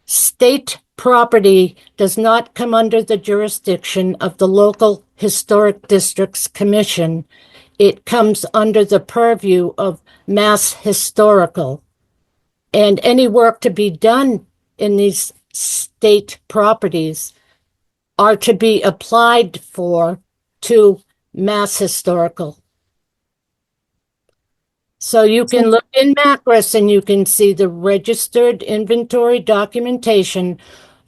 State property does not come under the jurisdiction of the local Historic Districts Commission. It comes under the purview of Mass Historical. And any work to be done in these state properties are to be applied for to Mass Historical. So you can look in Macris and you can see the registered inventory documentation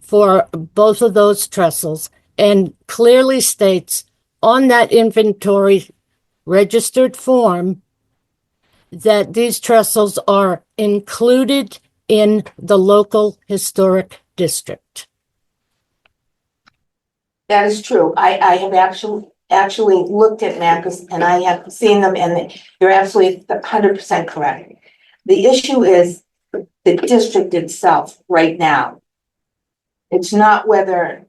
for both of those trestles, and clearly states on that inventory registered form that these trestles are included in the local historic district. that is true. I have actually looked at Macus and I have seen them, and you're absolutely 100% correct. The issue is the district itself right now. It's not whether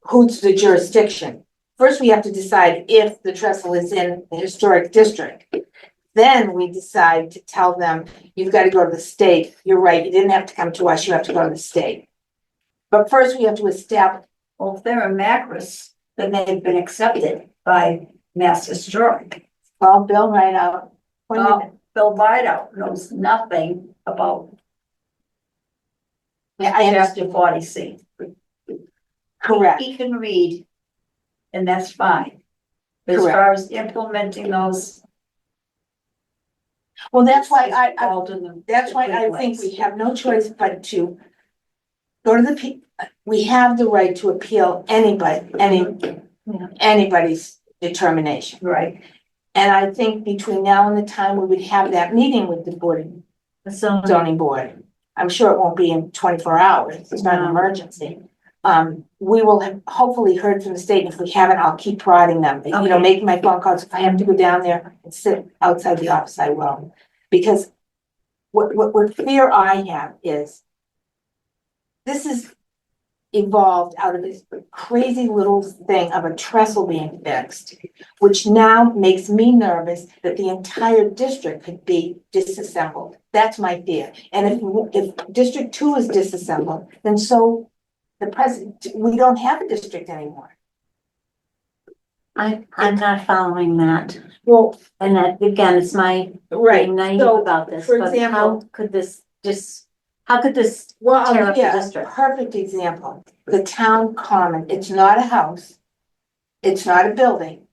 who's the jurisdiction. First, we have to decide if the trestle is in the historic district. Then we decide to tell them, you've got to go to the state. You're right, you didn't have to come to us, you have to go to the state. But first, we have to establish. Well, if they're in Macris, then they've been accepted by Mass Historic. Well, Bill, right out. Bill Bideout knows nothing about Yeah, I understand. chapter 40C. Correct. He can read, and that's fine. But as Correct. far as implementing those. Well, that's why I That's think we have no choice but to go to we have the right to appeal anybody's determination. Right. And I think between now and the time we would have that meeting with the zoning board, I'm sure it won't be in 24 hours. It's not an emergency. We will have hopefully heard from the state. If we haven't, I'll keep prodding them, Okay. making my phone calls. If I have to go down there and sit outside the office, I will. Because what fear I have is this is evolved out of this crazy little thing of a trestle being fixed, which now makes me nervous that the entire district could be disassembled. That's my fear. And if District 2 is disassembled, then so we don't have a district anymore. I'm not following that. Well, And that, again, it's my right. being naive So, about this, for but example- how could this How could this Well, tear up the yeah, district? perfect example, the town common, it's not a house. It's not a building.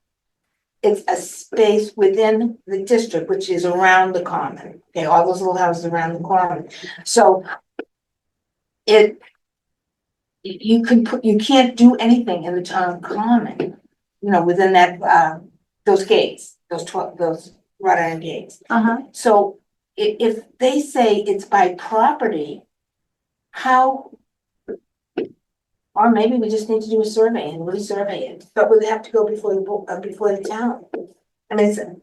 It's a space within the district, which is around the common, okay, all those little houses around the common, so. It. You can put, you can't do anything in the town common, within that, those gates, those wrought iron gates. Uh-huh. So if they say it's by property, how? Or maybe we just need to do a survey and resurvey it, but we'd have to go before before the town. I mean,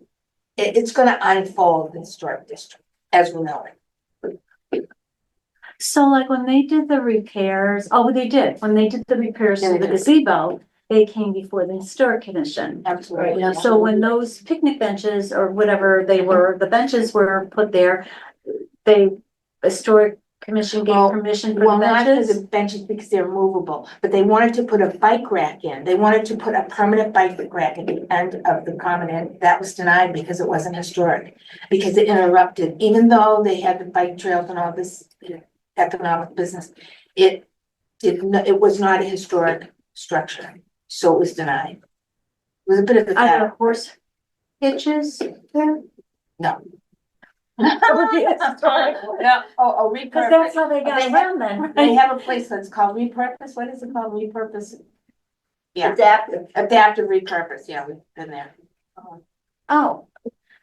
it's gonna unfold the historic district as we know it. So like when they did the repairs, when they did the repairs Yeah, to they the did. gazebo, they came before the historic commission. Absolutely. yeah. So when those picnic benches or whatever they were, the benches were put there, historic commission gave Well, permission for Well, the not for benches? the benches because they're movable, but they wanted to put a bike rack in. They wanted to put a permanent bike rack at the end of the common, and that was denied because it wasn't historic. Because it interrupted, even though they had the bike trails and all this economic business, it was not a historic structure, so it was denied. It was a bit of a. Are there horse hitches there? No. Because No, repurpose. that's how they got They have- around then, They right? have a place that's called repurpose, what is it called, repurpose? Yeah, Adaptive. adaptive repurpose, yeah, we've been there. Oh,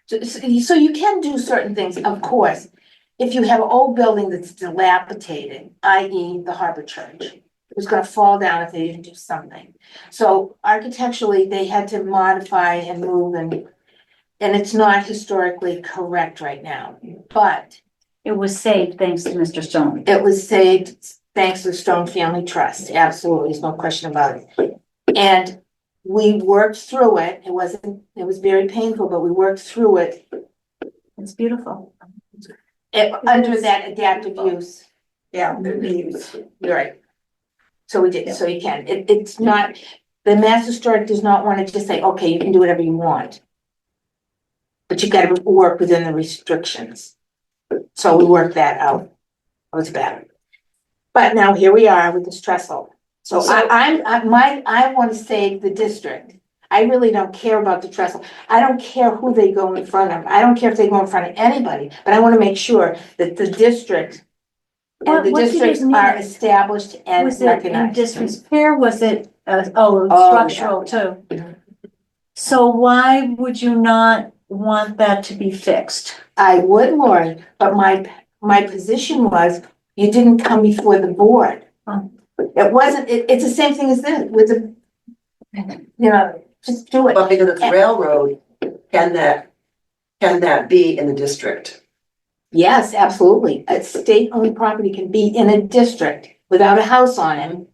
So you can do certain things, of course, if you have an old building that's dilapidated, i.e. the Harbor Church. It was gonna fall down if they didn't do something. So architecturally, they had to modify and move and it's not historically correct right now, but it was saved thanks to Mr. Stone. it was saved thanks to the Stone Family Trust, absolutely, there's no question about it. And we worked through it, it was very painful, but we worked through it, It's beautiful. under that adaptive use. Yeah, the leaves. You're right. So we did, so you can, it's not, the Mass Historic does not want to just say, okay, you can do whatever you want. But you gotta work within the restrictions. So we worked that out. It was bad. But now here we are with this trestle. So I want to save the district. I really don't care about the trestle. I don't care who they go in front of. I don't care if they go in front of anybody, but I want to make sure that the district What- and the what did it districts mean? are established and Was it in recognized. disrepair? Was it, Oh, structural too? So why would you not want that to be fixed? I would, Lori, but my position was, you didn't come before the board. Oh. It wasn't, it's the same thing as this, with the, just do it. But because it's railroad, can that be in the district? Yes, absolutely. A state-owned property can be in a district without a house on it.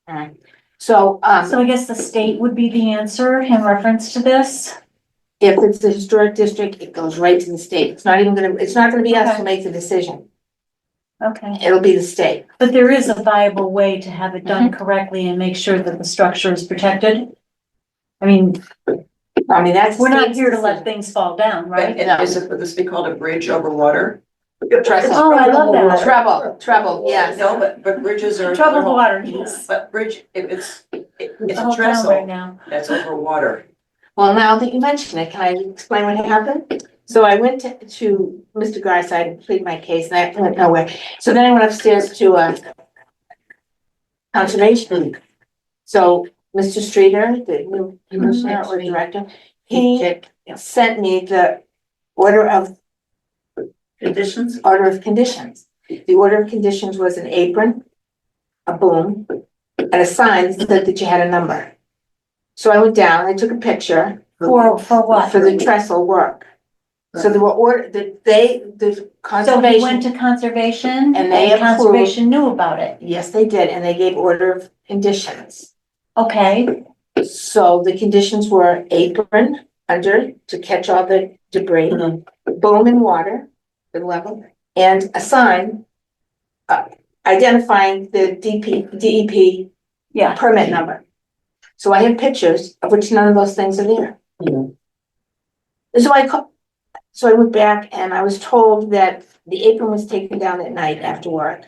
Alright, so, So I guess the state would be the answer in reference to this? if it's a historic district, it goes right to the state. It's not gonna be us Okay. who makes the decision. Okay, It'll be the state. but there is a viable way to have it done correctly and make sure that the structure is protected? I mean, I mean, that's. we're not state's here to let decision. things fall down, right? And would this be called a bridge over water? Trestle. Oh, I love that. Treble, yes. No, but bridges are. Troubled water, yes. But bridge, if it's The a whole town right trestle, now. that's over water. Well, now that you mention it, can I explain what happened? So I went to Mr. Garside and pleaded my case and I went nowhere. So then I went upstairs to conservation. So Mr. Streeter, the new commissioner or director, he sent me the order of Conditions? conditions. The order of conditions was an apron, a boom, and a sign that said that you had a number. So I went down, I took a picture For what? for the trestle work. So there were the So he conservation, went to conservation And they and conservation knew about it. yes, they did, and they gave order of conditions. Okay, So the conditions were apron under to catch all the debris, boom in water, the level, and a sign identifying the DEP yeah. permit number. So I have pictures of which none of those things are there. Mhm. So So I went back and I was told that the apron was taken down at night after work.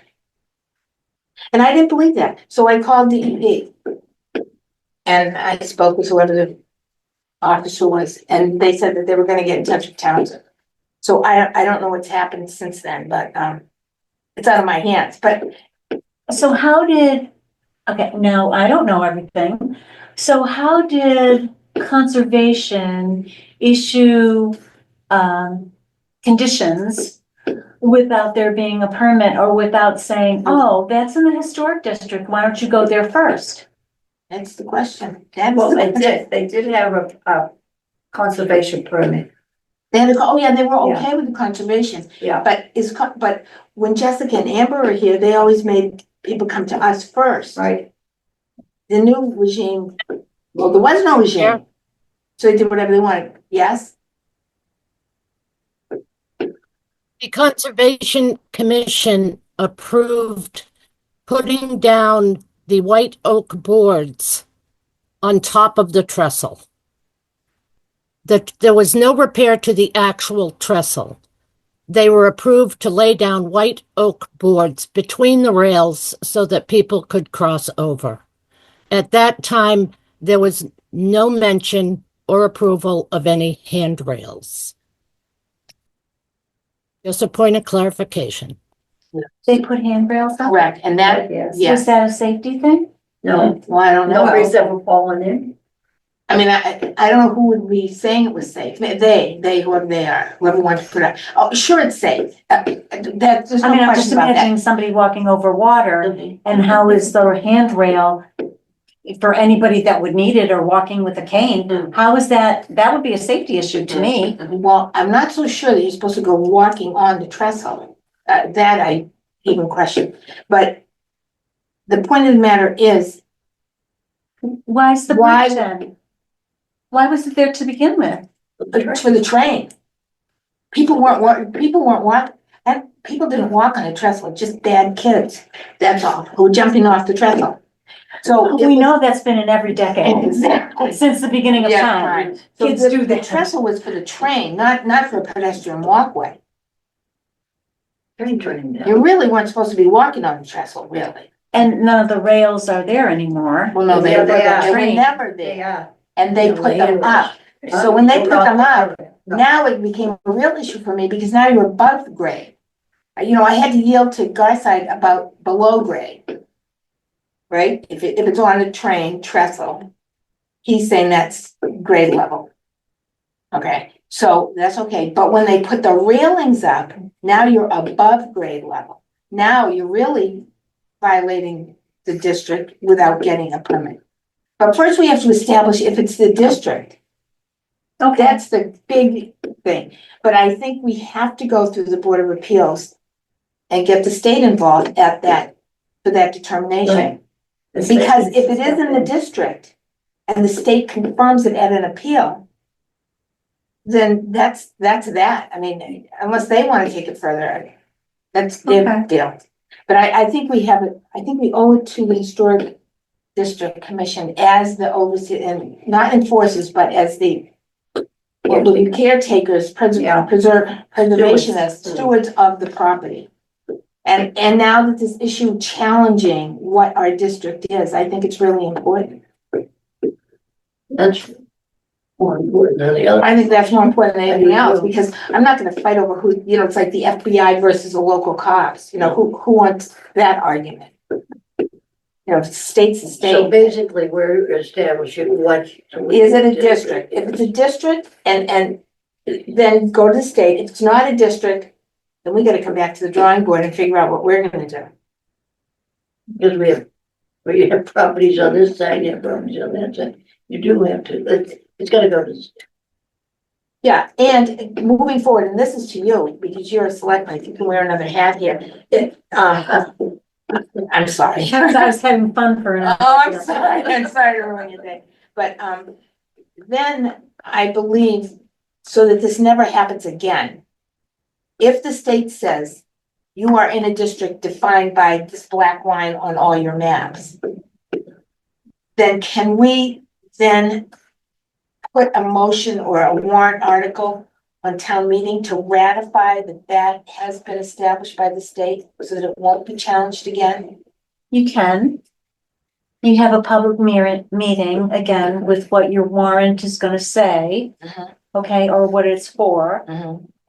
And I didn't believe that, so I called DEP. And I spoke with whoever the officer was, and they said that they were gonna get in touch with Townsend. So I don't know what's happened since then, but, it's out of my hands, but So how did, okay, now I don't know everything. So how did conservation issue, conditions without there being a permit or without saying, oh, that's in the historic district, why don't you go there first? that's the question. Well, they did have a conservation permit, They had to go, oh yeah, they were Yeah. okay with the conservation, yeah. but when Jessica and Amber are here, they always made people come to us first. Right. The new regime, well, there was no regime. Yeah. So they did whatever they wanted, yes? The Conservation Commission approved putting down the white oak boards on top of the trestle. There was no repair to the actual trestle. They were approved to lay down white oak boards between the rails so that people could cross over. At that time, there was no mention or approval of any handrails. Just a point of clarification. They put handrails up? Correct, and that, Yes. Was yes, that a safety thing? No, well, I don't know. nobody's ever fallen in. I mean, I don't know who would be saying it was safe, they, whoever they are, whoever wants to put it, oh, sure, it's safe, there's I no mean, I'm just question about imagining that. somebody walking over water and how is the handrail for anybody that would need it or walking with a cane? How is that? That would be a safety issue to me. Well, I'm not so sure that you're supposed to go walking on the trestle, that I even question, but the point of the matter is, Why is the Why- bridge then? Why was it there to begin with? it's for the train. People weren't walking, and people didn't walk on the trestle, just bad kids, that's all, who were jumping off the trestle. So. We know that's been in every decade, Exactly. since the beginning of Yeah, time. right. So Kids the- do The that. trestle was for the train, not for a pedestrian walkway. Train You really weren't supposed to be walking on the trestle, really. And none of the rails are there anymore. Well, no, they Yeah, were, they are. they were Train. never there, are. and they put them up. So when they put them up, now it became a real issue for me, because now you're above grade. You know, I had to yield to Garside about below grade. Right, if it's on a train trestle, he's saying that's grade level. Okay, so that's okay, but when they put the railings up, now you're above grade level. Now you're really violating the district without getting a permit. But first we have to establish if it's the district. Okay, That's the big thing, but I think we have to go through the Board of Appeals and get the state involved at that, for that determination. Right. Because if it is in the district and the state confirms it at an appeal, then that's that. I mean, unless they want to take it further, that's their Okay. deal. But I think we have it, I think we owe it to the Historic District Commission as the overseer, and not enforcers, but as the caretakers, Yeah. preservationists, stewards of the property. And now that this issue challenging what our district is, I think it's really important. That's more important than the other. I think that's more important than anything else, because I'm not gonna fight over who, you know, it's like the FBI versus the local cops, you know, who wants that argument? You know, if the state's the So state. basically, we're establishing what. Is it a district? If it's a district, and then go to the state. If it's not a district, then we gotta come back to the drawing board and figure out what we're gonna do. Because we have properties on this side, you have properties on that side. You do have to, it's gotta go to. Yeah, and moving forward, and this is to you, because you're a selectman, if you can wear another hat here. I'm sorry. I was having fun for an. Oh, I'm sorry to ruin your day, but, then I believe, so that this never happens again. If the state says you are in a district defined by this black line on all your maps, then can we then put a motion or a warrant article on town meeting to ratify that that has been established by the state so that it won't be challenged again? You can. You have a public meeting, again, with what your warrant is gonna say, okay, or what it's for.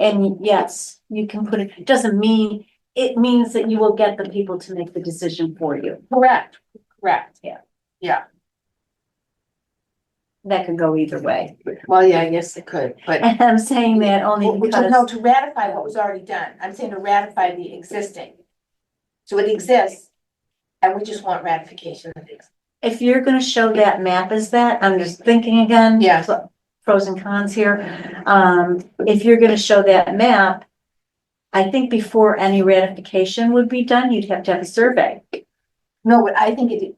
And yes, you can put it, doesn't mean, it means that you will get the people to make the decision for you. Correct, correct. That could go either way. Well, yeah, I guess it could, but. And I'm saying that only No, because, to ratify what was already done. I'm saying to ratify the existing. So it exists, and we just want ratification of it. if you're gonna show that map as that, I'm just thinking again. Yeah. Pros and cons here. If you're gonna show that map, I think before any ratification would be done, you'd have to have a survey. No, but I think it.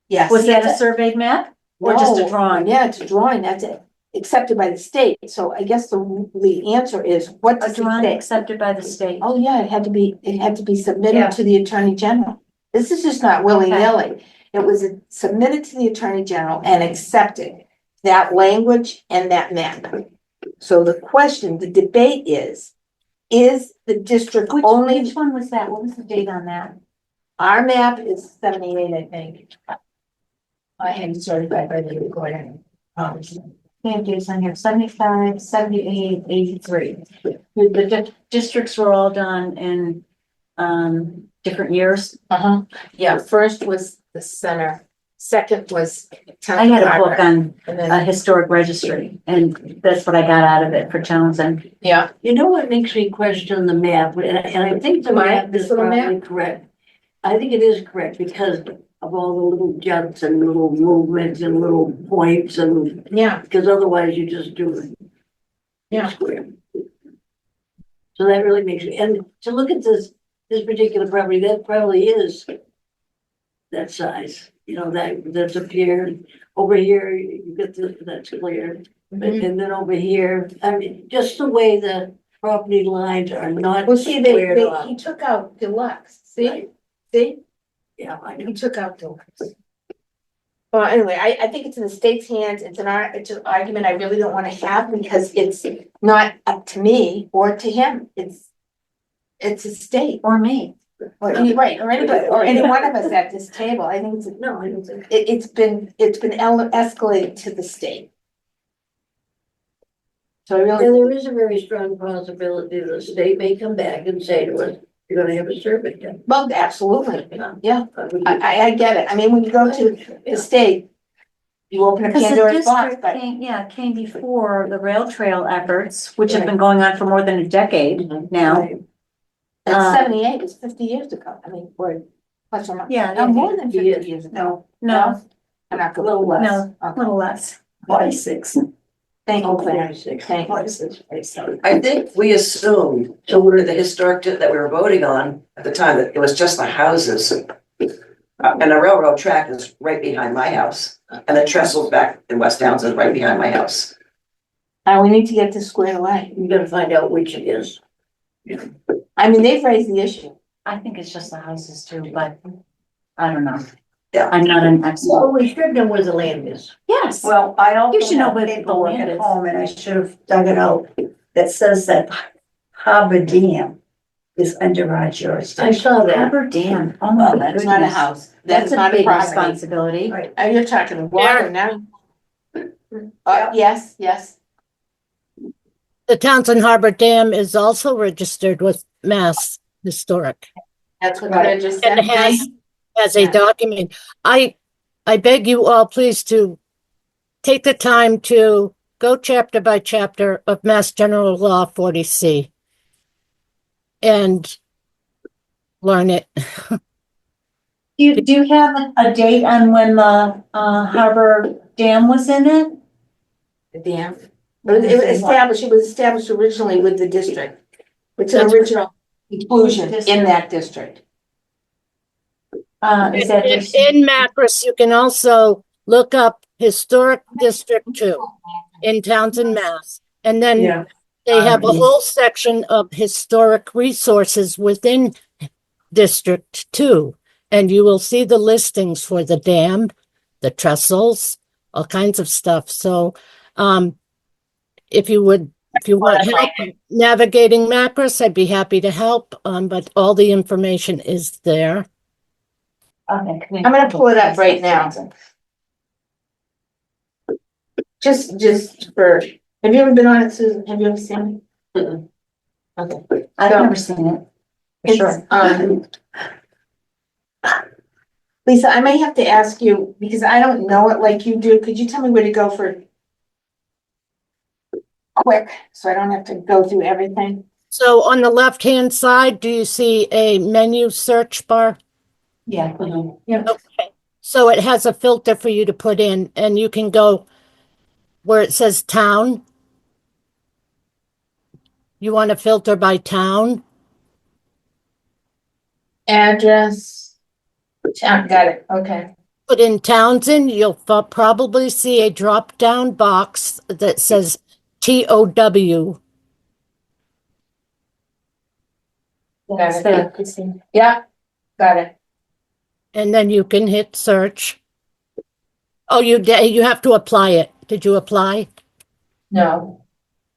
Yes. Was that a surveyed map? Or just a No, drawing? Yeah, it's a drawing, that's it, accepted by the state, so I guess the answer is, what A does it drawing say? accepted by the state. Oh, yeah, it had to be Yeah. submitted to the Attorney General. This is just not willy-nilly. It was submitted to the Attorney General and accepted that language and that map. So the question, the debate is the district only, Which one was that? What was the date on that? our map is 78, I think. I had it certified by the recording. They have dates on here, 75, 78, 83. The districts were all done in, different years. Yeah, first was the center, second was. I had a book on And a then, historic registry, and that's what I got out of it for Townsend. yeah, You know what makes me question the map, and I think the Mine, map is this little map? probably correct. I think it is correct because of all the little jumps and little movements and little points and, yeah, because otherwise you just do it. Yeah. Square. So that really makes me, and to look at this particular property, that probably is that size, you know, that's up here, over here, you get this, that's clear. Mhm. And then over here, I mean, just the way the property lines are not well, see, squared off. he took out deluxe, see, Right. see, Yeah, I know. he took out deluxe. Well, anyway, I think it's in the state's hands, it's an argument I really don't wanna have, because it's not up to me or to him, it's a state, Or me. or right, or anybody, or any one of us at this table, I think No, I don't think. it's been escalated to the state. So I really, And there is a very strong possibility the state may come back and say to us, you're gonna have a survey done. well, absolutely, yeah, I I get it, I mean, when you go to the state, you open a Because the Pandora's box, district but. came before the rail trail efforts, which have been going on for more than a decade now. That's 78, it's 50 years ago, I mean, or plus or minus. Yeah, No, more than 50 yeah. years ago. No, I'm not good. Little less. no, a Okay. little less. 46. Thank you, Oh, Claire. 46. Thank you. 46. I think we assumed, so we're the historic that we were voting on at the time, that it was just the houses. And the railroad track is right behind my house, and the trestle back in West Downs is right behind my house. We need to get this squared away. You gotta find out which it is. I mean, they've raised the issue. I think it's just the houses too, but I don't know. Yeah. I'm not an expert. Well, we should know where the land is. Yes. Well, I also You should know have where the paperwork land at is. home, and I should have dug it out, that says that Harbor Dam is under our I jurisdiction. saw that. Harbor Dam. Oh Well, my That's not a goodness. house. That's a not big property. responsibility. Right. You're talking water now. Yes, yes. The Townsend Harbor Dam is also registered with Mass Historic That's what Right. Claire just said. and has a Yeah. document. I beg you all please to take the time to go chapter by chapter of Mass General Law 40C and learn it. Do you have a date on when the Harbor Dam was in it? The dam. It was established originally with the district. It's an That's- original inclusion in that district. Is that just? In Macris, you can also look up Historic District 2 in Townsend, Mass. And then they have a whole section of historic resources within District 2. And you will see the listings for the dam, the trestles, all kinds of stuff. So if you would If you want help navigating Macris, I'd be happy to help, but all the information is there. Okay. I'm gonna pull it up right now. Just for, have you ever been on it, Susan? Have you ever seen it? Mm-mm. Okay. I've So- never seen it. For It's, sure. Lisa, I may have to ask you, because I don't know it like you do, could you tell me where to go for quick, so I don't have to go through everything? So on the left-hand side, do you see a menu search bar? Yeah. Yeah. So it has a filter for you to put in, and you can go where it says town. You want to filter by town? Address. Got it, okay. Put in Townsend, you'll probably see a drop-down box that says TOW. Got it. Yeah, got it. And then you can hit search. Oh, you have to apply it. Did you apply? No.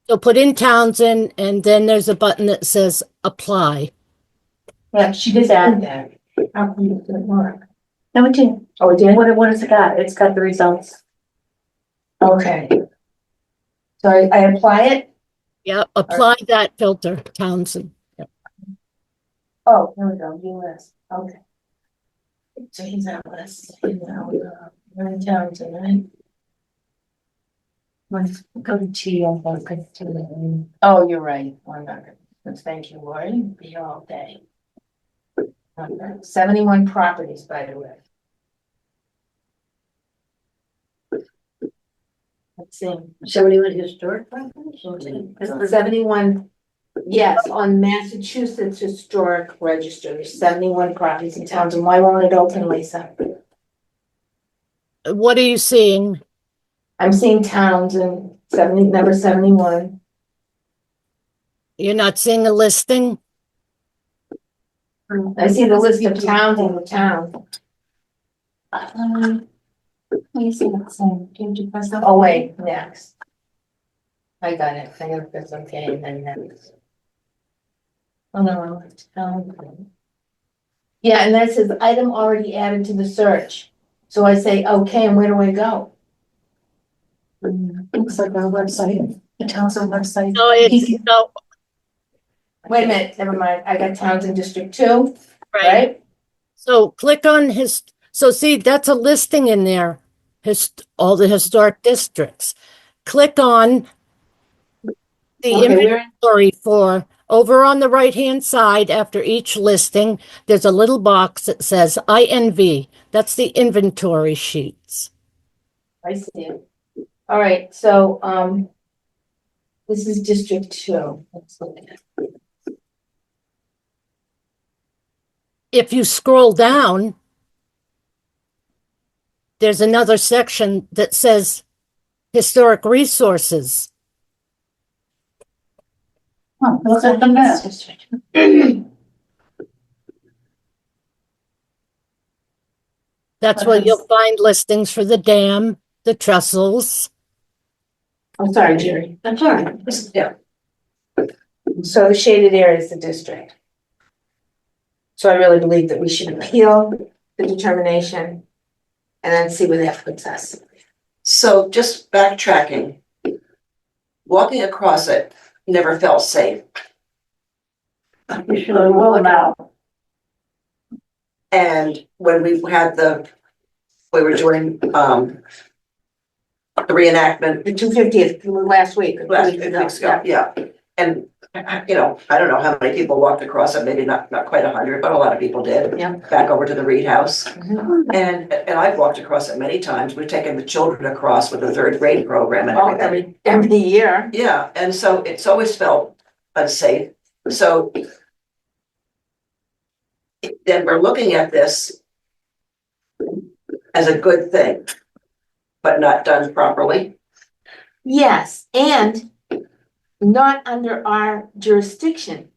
So put in Townsend, and then there's a button that says apply. Yeah, she did that. How come it didn't work? No, it did. Oh, it did? What has it got? It's got the results. Okay. So I apply it? Yeah, apply that filter, Townsend. Oh, here we go, US, okay. So he's on list, we're in town tonight. Let's go to T and focus to the. Oh, you're right, 100. Thank you, Lori, be here all day. 71 properties, by the way. Let's see, 71 historic properties? or- 71, yes, on Massachusetts Historic Register, there's 71 properties in towns, and why won't it open, Lisa? What are you seeing? I'm seeing towns and number 71. You're not seeing a listing? I see the list of towns in the town. Please, Oh, wait, next. I got it, I got this, okay, and then next. Oh, no, town. Yeah, and that says item already added to the search. So I say, okay, and where do I go? Looks like our website, the Townsend website. No, it's, no, Wait a minute, never mind, I got towns in District 2, right. right? So click on so see, that's a listing in there. All the historic districts. Click on the Okay, inventory for, over on the right-hand side, after each listing, there's a little box that says INV. That's the inventory sheets. I see it. All right, so, this is District 2. Let's look at it. If you scroll down, there's another section that says historic resources. Oh, look at the map. That's where you'll find listings for the dam, the trestles. I'm sorry, Jerry. That's all right. Yeah, So the shaded area is the district. So I really believe that we should appeal the determination and then see where that puts us. so just backtracking. Walking across it never felt safe. You should have rolled out. And when we we were doing, the reenactment The 250th, last week. last 2 weeks ago, yeah. And, you know, I don't know how many people walked across it, maybe not quite 100, but a lot of people did. Yeah. Back over to the Reed House. Mhm. And I've walked across it many times. We've taken the children across with the 3rd grade program and Oh, everything. every year. Yeah, and so it's always felt unsafe. So then we're looking at this as a good thing, but not done properly. Yes, and not under our jurisdiction.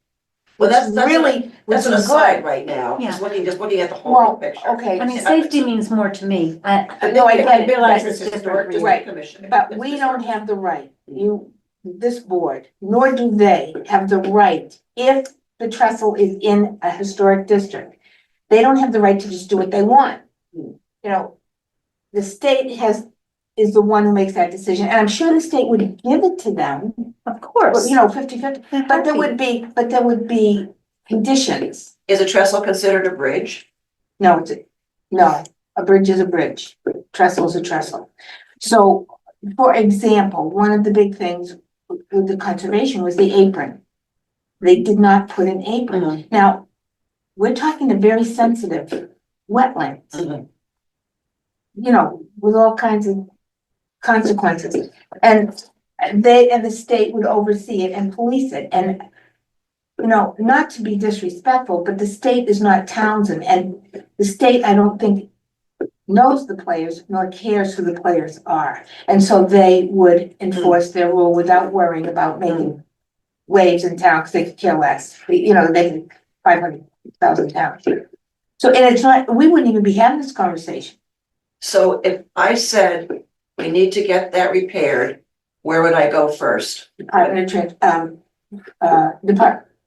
Well, that's Really, that's an which is aside good. right now, Yeah. just looking at the Well, whole picture. okay. I mean, safety means more to me. No, I realize It's it's historic different, right, commission. but we don't have the right. You this board, nor do they have the right, if the trestle is in a historic district, they don't have the right to just do what they want. You know, the state is the one who makes that decision, and I'm sure the state would give it to them, Of course. you know, 50-50. But there would be conditions. Is a trestle considered a bridge? No, a bridge is a bridge, trestle is a trestle. So, for example, one of the big things with the conservation was the apron. They did not put an apron. Now, we're talking a very sensitive wetlands, you know, with all kinds of consequences. And the state would oversee it and police it. And, you know, not to be disrespectful, but the state is not Townsend, and the state, I don't think, knows the players nor cares who the players are. And so they would enforce their rule without worrying about making waves in town, because they could care less. You know, they could 500,000 towns. So, and it's not, we wouldn't even be having this conversation. So if I said we need to get that repaired, where would I go first?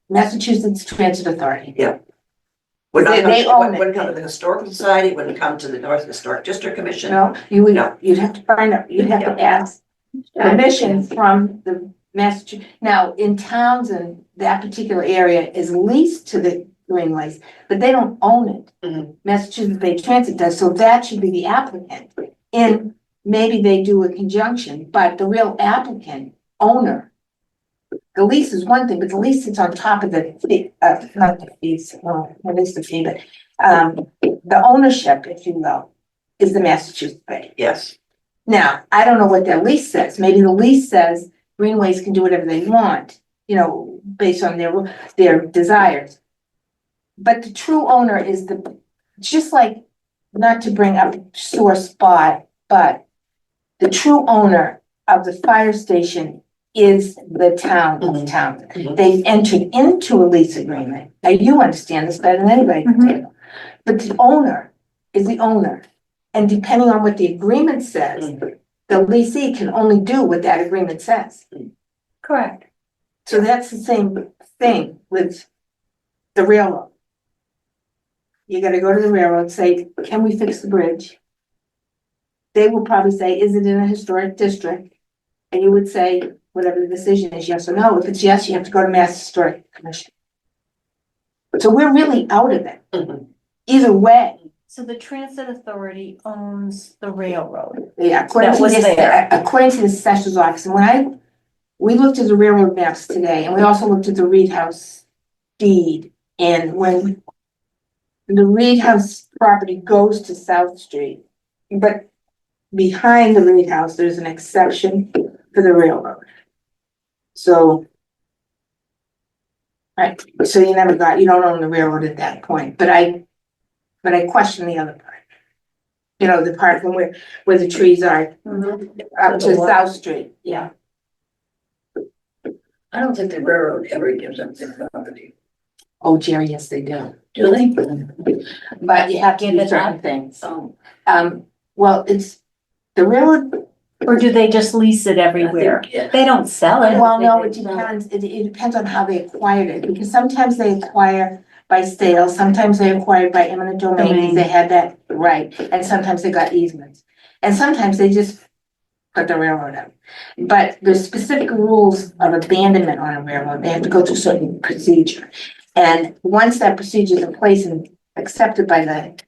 Massachusetts Transit Authority. Would not They own it. wouldn't come to the Historical Society, wouldn't come to the North Historic District Commission? No, you would, No. you'd have to find out, you'd have to ask permission from the Massachusetts. Now, in Townsend, that particular area is leased to the Greenways, but they don't own it. Mhm. Massachusetts Bay Transit does, so that should be the applicant. And maybe they do a conjunction, but the real applicant, owner, the lease is one thing, but the lease sits on top of the fee, not the fees, well, at least the fee, but, the ownership, if you will, is the Massachusetts Bay. Yes. Now, I don't know what their lease says. Maybe the lease says Greenways can do whatever they want, you know, based on their desires. But the true owner is just like, not to bring up a sore spot, but the true owner of the fire station is the town of Townsend. Mhm. They entered into a lease agreement. Now, you understand this better than anybody can tell you. But the owner is the owner. And depending on what the agreement says, the leasee can only do what that agreement says. Correct. So that's the same thing with the railroad. You gotta go to the railroad, say, can we fix the bridge? They will probably say, is it in a historic district? And you would say, whatever the decision is, yes or no. If it's yes, you have to go to Mass Historic Commission. So we're really out of it. Mhm. Either way, So the transit authority owns the railroad. yeah, according That to was this, there. according to the assessor's office, and we looked at the railroad maps today, and we also looked at the Reed House deed. And when the Reed House property goes to South Street, but behind the Reed House, there's an exception for the railroad. So. Right, so you don't own the railroad at that point, but I question the other part. You know, the part from where the trees are up to South Street, yeah. I don't think the railroad ever gives up their property. Oh, Jerry, yes, they do. Do they? But you have to Give do it certain up. things. So. Well, it's the railroad, Or do they just lease it everywhere? Yeah. They don't sell it. well, no, it depends, it depends on how they acquired it, because sometimes they acquire by sale, sometimes they acquired by eminent domain, because they had that right, and sometimes they got easements. And sometimes they just put the railroad up. But there's specific rules of abandonment on a railroad, they have to go through certain procedure. And once that procedure is in place and accepted by the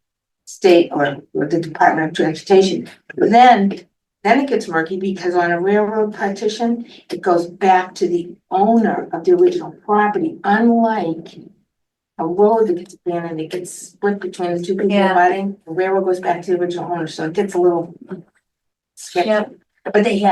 state or the Department of Transportation, then it gets murky, because on a railroad partition, it goes back to the owner of the original property, unlike a road that gets abandoned, it gets split between the two people Yeah. abutting, the railroad goes back to the original owner, so it gets a little sketchy. Yep. But they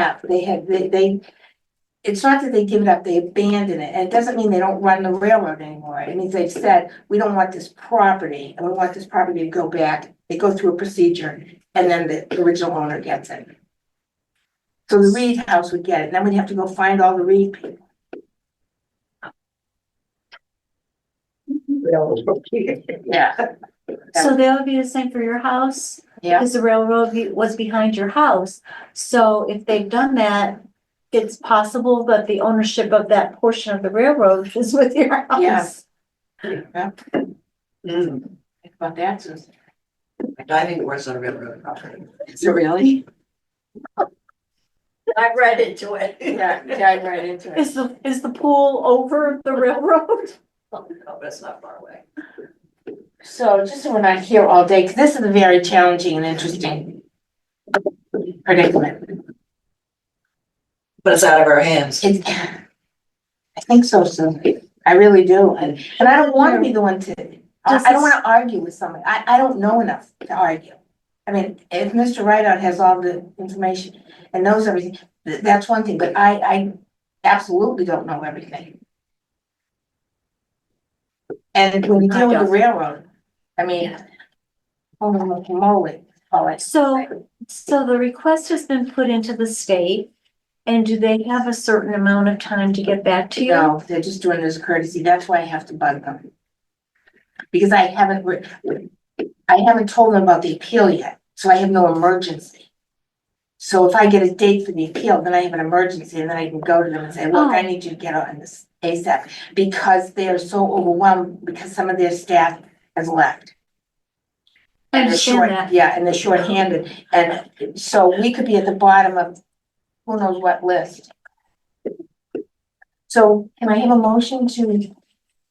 it's not that they give it up, they abandon it, and it doesn't mean they don't run the railroad anymore. It means they've said, we don't want this property, and we want this property to go back. They go through a procedure, and then the original owner gets it. So the Reed House would get it, and then we'd have to go find all the Reed people. Yeah. So that would be the same for your house? Yeah. Because the railroad was behind your house. So if they've done that, it's possible that the ownership of that portion of the railroad is with your house. Yeah. Mm, Think about that, Susan. my diving board's on railroad property. Is it really? I read into it. Yeah, dive right into it. Is the pool over the railroad? No, but it's not far away. So just so we're not here all day, because this is a very challenging and interesting predicament. But it's out of our hands. It's, I think so, Sue. I really do. And I don't want to be the one to, I don't want to argue with somebody. I don't know enough to argue. I mean, if Mr. Rideout has all the information and knows everything, that's one thing, but I absolutely don't know everything. And when you deal with the railroad, I mean, holy moly, all right. So the request has been put into the state, and do they have a certain amount of time to get back to you? No, they're just doing it as a courtesy. That's why I have to bug them. Because I haven't told them about the appeal yet, so I have no emergency. So if I get a date for the appeal, then I have an emergency, and then I can go to them and say, look, I need you to get on this ASAP. Because they're so overwhelmed, because some of their staff has left. I And they're understand short, that. yeah, and they're shorthanded, and so we could be at the bottom of who knows what list. So can I have a motion to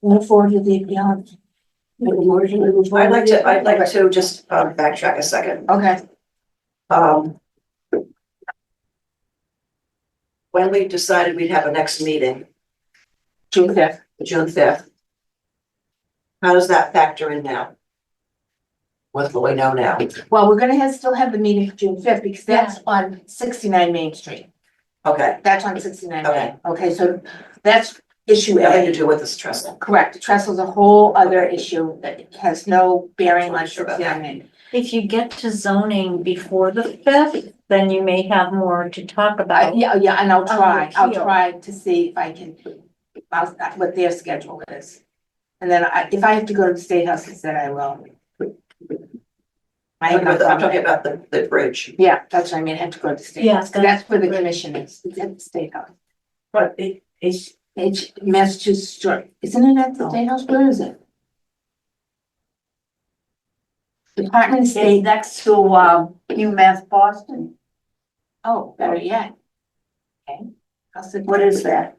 move forward with the appeal? Make a motion to move forward. I'd like to just backtrack a second. Okay, When we decided we'd have a next meeting, June 5th. June 5th, how does that factor in now? With what we know now? Well, we're gonna still have the meeting for June 5th, because that's on 69 Main Street. Okay, That's on 69 Okay. Main. Okay, so that's issue nothing to A. do with this trestle. Correct. Trestle's a whole other issue that has no bearing on Sure about 69 Main. If you get to zoning before the 5th, then you may have more to talk about. Yeah, and I'll try. I'll appeal. try to see if I can, what their schedule is. And then if I have to go to the State House instead, I will. I have no I'm problem. talking about the bridge. Yeah, that's what I mean. I have to go to the State Yeah, House, 'cause that's where the commission is. It's at the State House. But it's, It's Massachusetts, isn't it at the State House? Where is it? Department of It's State, next to, UMass Boston. oh, better yet. Okay. I'll sit What down. is that?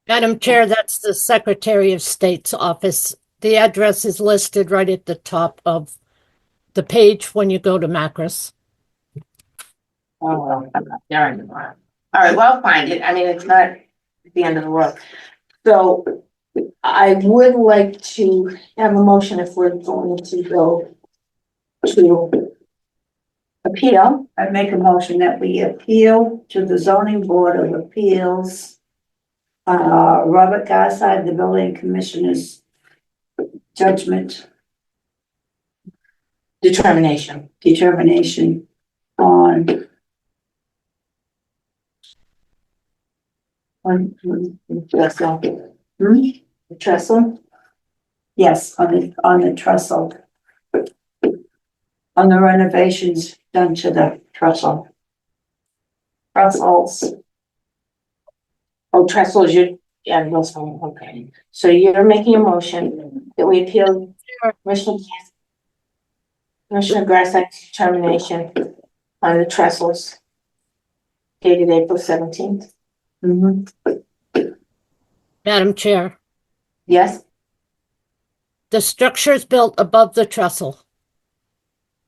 Madam Chair, that's the Secretary of State's office. The address is listed right at the top of the page when you go to Macris. Oh, well, I'm not there anymore. All right, well, I'll find it. I mean, it's not the end of the world. So I would like to have a motion if we're going to go to appeal. I make a motion that we appeal to the zoning board of appeals. Robert Garside, the building commissioner's judgment, Determination. determination on. Trestle. Hmm? Trestle. Yes, on the trestle. On the renovations done to the trestle. Trestles. Oh, Trestle's your, yeah, those, okay. So you're making a motion that we appeal Commissioner Garside's determination on the Trestles dated April 17th. Madam Chair, Yes? the structures built above the trestle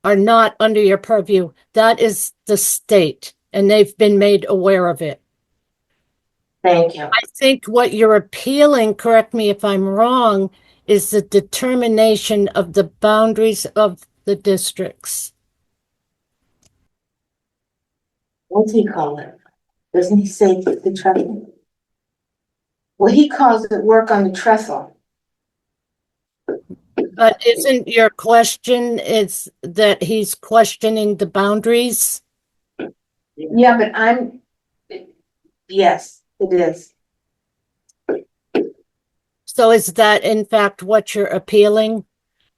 are not under your purview. That is the state, and they've been made aware of it. Thank you. I think what you're appealing, correct me if I'm wrong, is the determination of the boundaries of the districts. What's he call it? Doesn't he say the trestle? Well, he calls it work on the trestle. But isn't your question is that he's questioning the boundaries? Yeah, but yes, it is. So is that in fact what you're appealing?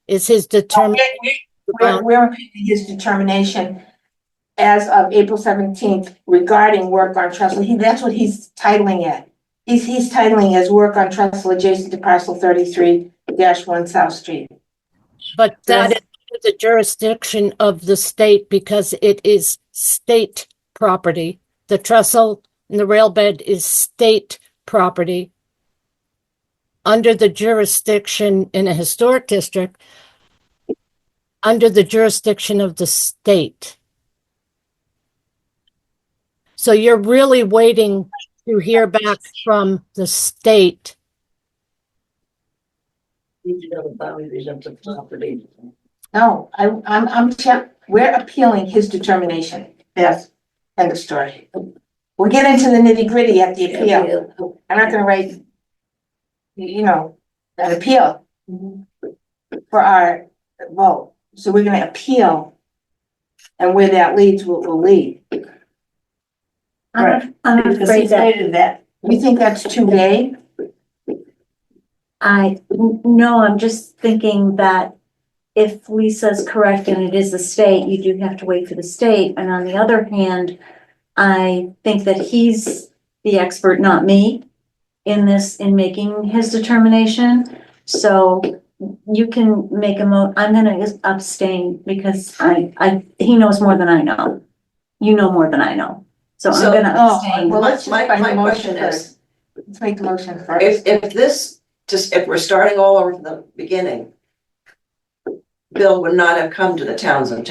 Is his determination? We're appealing his determination as of April 17th regarding work on trestle. That's what he's titling it. He's titling as work on trestle adjacent to parcel 33-1 South Street. But that is under the jurisdiction of the state because it is state property. The trestle and the rail bed is state property. Under the jurisdiction in a historic district, under the jurisdiction of the state. So you're really waiting to hear back from the state. Need to know the boundaries of the property. No, we're appealing his determination. Yes. End of story. We'll get into the nitty gritty at the appeal. I'm not gonna write, an appeal for our vote. So we're gonna appeal, and where that leads, will lead. Right. I'm Because he afraid that stated that. You think that's too vague? no, I'm just thinking that if Lisa's correct and it is the state, you do have to wait for the state. And on the other hand, I think that he's the expert, not me, in making his determination. So you can make I'm gonna abstain because he knows more than I know. You know more than I know. So I'm So- gonna Oh, abstain. well, let's just My find the question motion is, first. Let's make the motion first. if we're starting all over from the beginning, Bill would not have come to the town of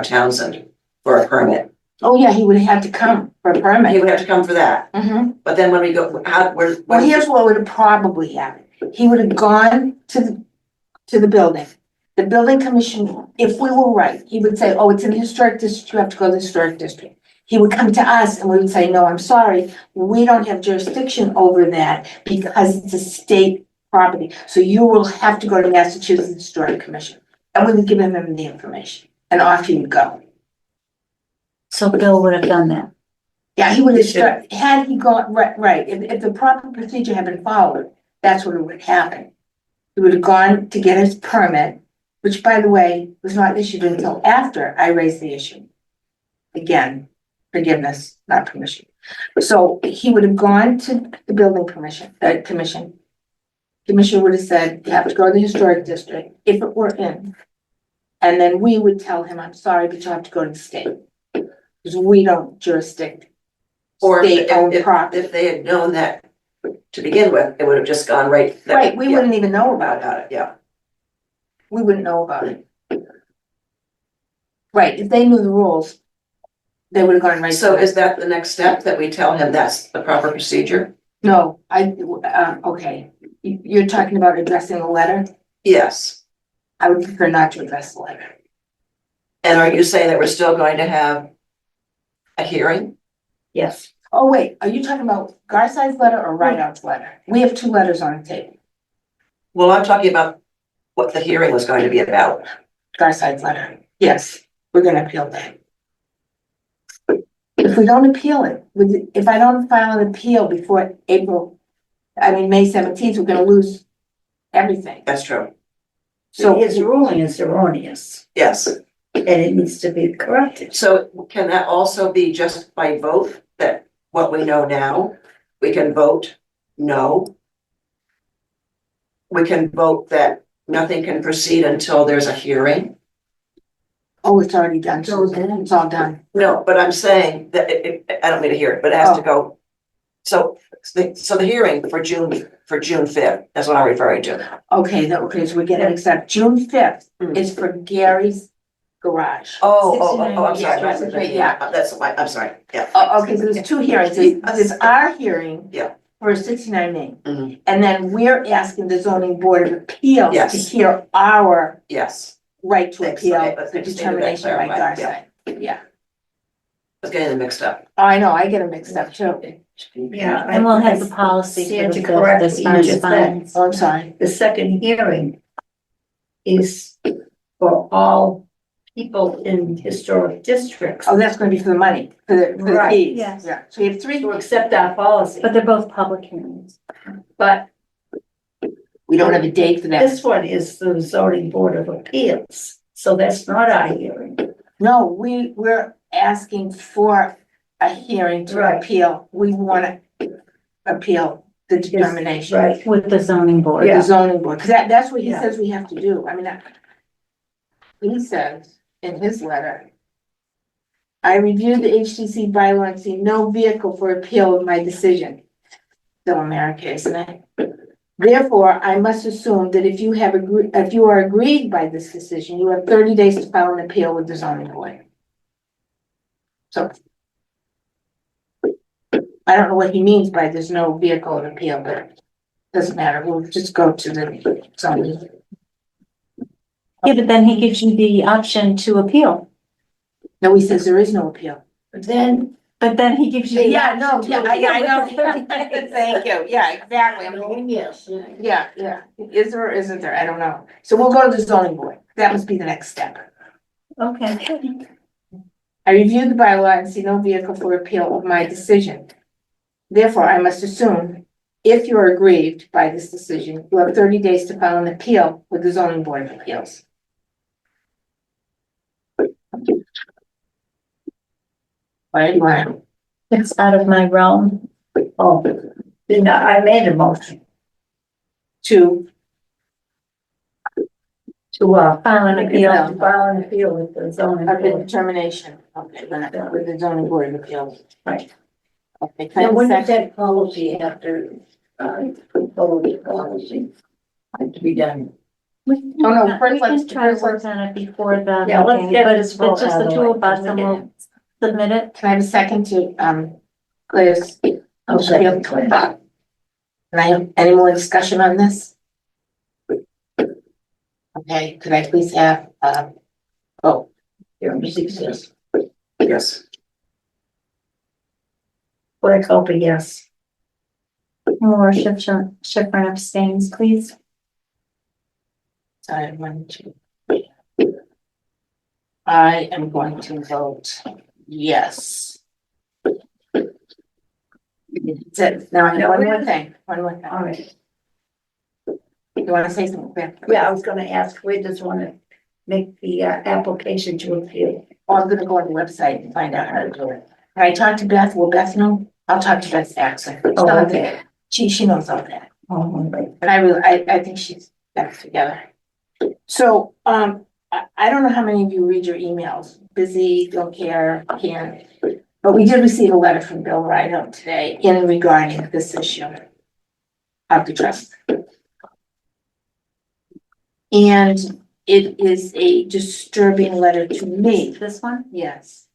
Townsend for a permit. Oh, yeah, he would have had to come for a He permit. would have to come for that, Mhm. but then when we go, Well, here's what would have probably happened. He would have gone to the building. The building commission, if we were right, he would say, oh, it's in the historic district, you have to go to the historic district. He would come to us and we would say, no, I'm sorry, we don't have jurisdiction over that because it's a state property. So you will have to go to Massachusetts Historic Commission. And we would give him the information and off he would go. So Bill would have done that. Yeah, he would have had he gone, right, if the proper procedure had been followed, that's what would happen. He would have gone to get his permit, which by the way, was not issued until after I raised the issue. Again, forgiveness, not permission. So he would have gone to the building commission. Commissioner would have said, you have to go to the historic district, if it were in. And then we would tell him, I'm sorry, but you have to go to the state. Because we don't jurisdict or state-owned property. if they had known that to begin with, it would have just gone right. Right, we yeah, wouldn't even know about it. about it, yeah. We wouldn't know about it. Right, if they knew the rules, they would have gone right. So to it. is that the next step, that we tell him that's the proper procedure? No, okay, you're talking about addressing the letter? Yes. I would prefer not to address the letter. And are you saying that we're still going to have a hearing? Yes. Oh, wait, are you talking about Garside's letter or Rideout's letter? We have two letters on the table. Well, I'm talking about what the hearing was going to be about. Garside's letter, yes, we're gonna appeal that. If we don't appeal it, if I don't file an appeal before May 17th, we're gonna lose everything. That's true. So So, his ruling is erroneous Yes. and it needs to be corrected. So can that also be just by vote, that what we know now, we can vote no? We can vote that nothing can proceed until there's a hearing? oh, it's already done, so it's all done. No, but I'm saying that I don't mean to hear it, but it has to go. So the hearing for June 5th, that's what I'm referring to. Okay, so we're getting mixed up. June 5th Mm. is for Gary's garage. I'm sorry. Yeah. I'm sorry, yeah. Oh, okay, so there's two hearings. There's our hearing. Yeah. For 69 Main. Mhm. And then we're asking the zoning board of appeals to Yes. hear our Yes, right to Thanks, appeal okay, the I just needed that determination by clarified, Garside. Yeah, I was getting them mixed up. I know, I get them mixed up too. Yeah. And we'll have the policy for Stand the to fifth correct as what far you as just said. fines. Oh, I'm sorry. The second hearing is for all people in historic districts Oh, that's gonna be for the money, for the Right, fees. yes. Yeah, so you have three, to accept our policy. But they're both public hearings. But we don't have a date for that. this one is the zoning board of appeals, so that's not our hearing. No, we're asking for a hearing to Right. appeal. We wanna appeal the determination. Right, With the zoning board. With the zoning board, because that's what he Yeah. says we have to do. I mean, he says in his letter, I reviewed the HTC bylaw and see no vehicle for appeal of my decision. Still America, isn't it? Therefore, I must assume that if you are agreed by this decision, you have 30 days to file an appeal with the zoning board. So I don't know what he means by there's no vehicle of appeal, but it doesn't matter. We'll just go to the zoning. Yeah, but then he gives you the option to appeal, No, he says there is no appeal. But then, but then he gives you. the Yeah, no, option to yeah, I appeal with the know. 30 days. Thank you. Yeah, exactly. I'm thinking, yes. yeah, is there or isn't there? I don't know. So we'll go to the zoning board. That must be the next step. Okay. I reviewed the bylaw and see no vehicle for appeal of my decision. Therefore, I must assume, if you are aggrieved by this decision, you have 30 days to file an appeal with the zoning board of appeals. Why do you want It's out of my realm. oh, then I made a motion to, to, File an appeal. file an appeal with the zoning of the board. determination, okay, with the zoning board of appeals? Right. Okay, can I Now, have a when does second? that policy after, proposed policy have to be done? Oh, no, first We let's- can try to first work let's- on it before the Yeah, let's meeting, get but this it's vote just out the of the two way. of us and we'll submit it. Can I have a second to, Claire's? I'll second. Can I have any more discussion on this? Okay, could I please have, oh, Your success. Yes. Clerk Hope, yes. More Schifrin abstains, please. sorry, 1, 2. I am going to vote yes. That's it. Now I have one more thing, All right. You wanna say something? Claire? Yeah, I was gonna ask, where does one to make the application to appeal? Oh, I'm gonna go on the website and find out how to do it. Can I talk to Beth? Will Beth know? I'll talk to Beth Saxon. Oh, okay. She knows all that. Oh, right. And I think she's got it together. So, I don't know how many of you read your emails, busy, don't care, can't. But we did receive a letter from Bill Rideout today in regarding this issue of the trust. And it is a disturbing letter to me. This one? Yes.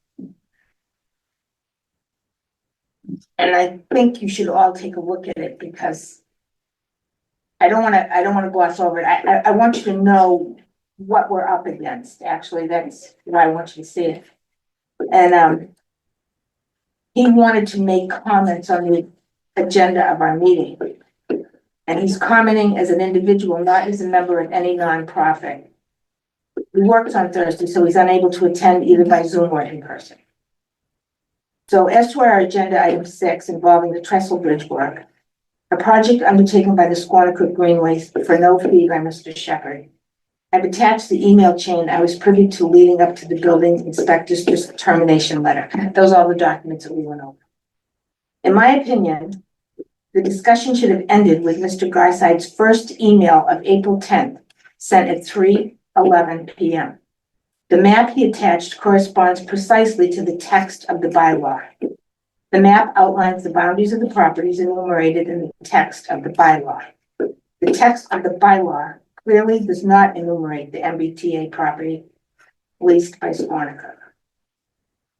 And I think you should all take a look at it because I don't wanna gloss over it. I want you to know what we're up against. Actually, that's why I want you to see it. And, he wanted to make comments on the agenda of our meeting. And he's commenting as an individual, not as a member of any nonprofit. He works on Thursday, so he's unable to attend either by Zoom or in person. So as to our agenda item 6 involving the Trestle Bridge work, a project undertaken by the Squanicook Greenways for no fee by Mr. Shepherd. I've attached the email chain I was privy to leading up to the building inspector's termination letter. Those are all the documents that we went over. In my opinion, the discussion should have ended with Mr. Garside's first email of April 10th, sent at 3:11 p.m. The map he attached corresponds precisely to the text of the bylaw. The map outlines the boundaries of the properties enumerated in the text of the bylaw. The text of the bylaw clearly does not enumerate the MBTA property leased by Squanicook.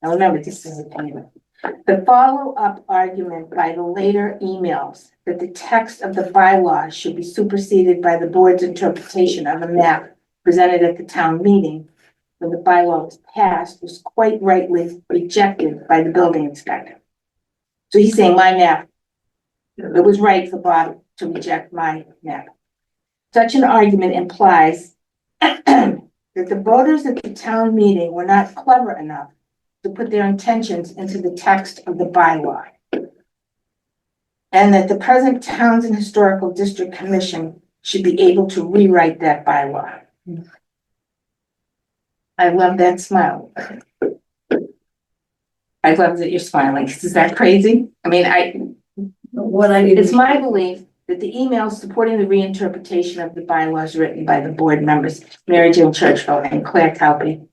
Now remember, this is a payment. The follow-up argument by the later emails that the text of the bylaw should be superseded by the board's interpretation of a map presented at the town meeting when the bylaw was passed was quite rightly rejected by the building inspector. So he's saying my map, it was right for Bob to reject my map. Such an argument implies that the voters at the town meeting were not clever enough to put their intentions into the text of the bylaw. And that the present Townsend Historical District Commission should be able to rewrite that bylaw. I love that smile. I love that you're smiling, 'cause is that crazy? I mean, What I it's did, my belief that the emails supporting the reinterpretation of the bylaws written by the board members, Mary Jo Churchville and Claire Cowpy,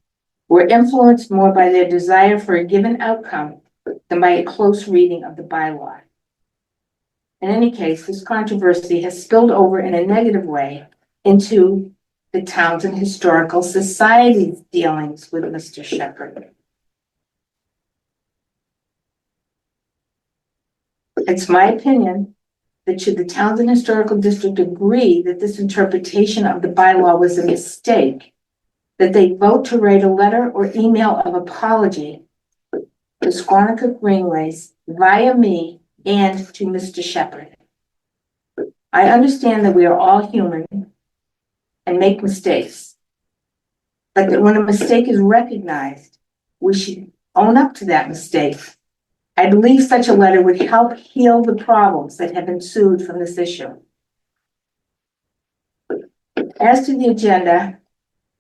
were influenced more by their desire for a given outcome than by a close reading of the bylaw. In any case, this controversy has spilled over in a negative way into the Townsend Historical Society's dealings with Mr. Shepherd. It's my opinion that should the Townsend Historical District agree that this interpretation of the bylaw was a mistake, that they vote to write a letter or email of apology to Squanicook Greenways via me and to Mr. Shepherd. I understand that we are all human and make mistakes, but that when a mistake is recognized, we should own up to that mistake. I believe such a letter would help heal the problems that have ensued from this issue. As to the agenda,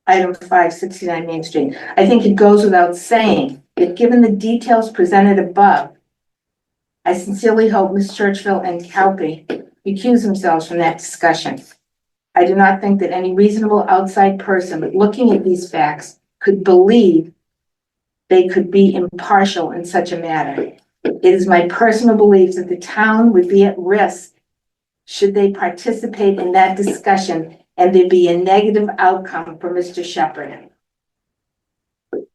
item 569 Main Street, I think it goes without saying that given the details presented above, I sincerely hope Ms. Churchville and Cowpy recuse themselves from that discussion. I do not think that any reasonable outside person looking at these facts could believe they could be impartial in such a matter. It is my personal belief that the town would be at risk should they participate in that discussion and there be a negative outcome for Mr. Shepherd.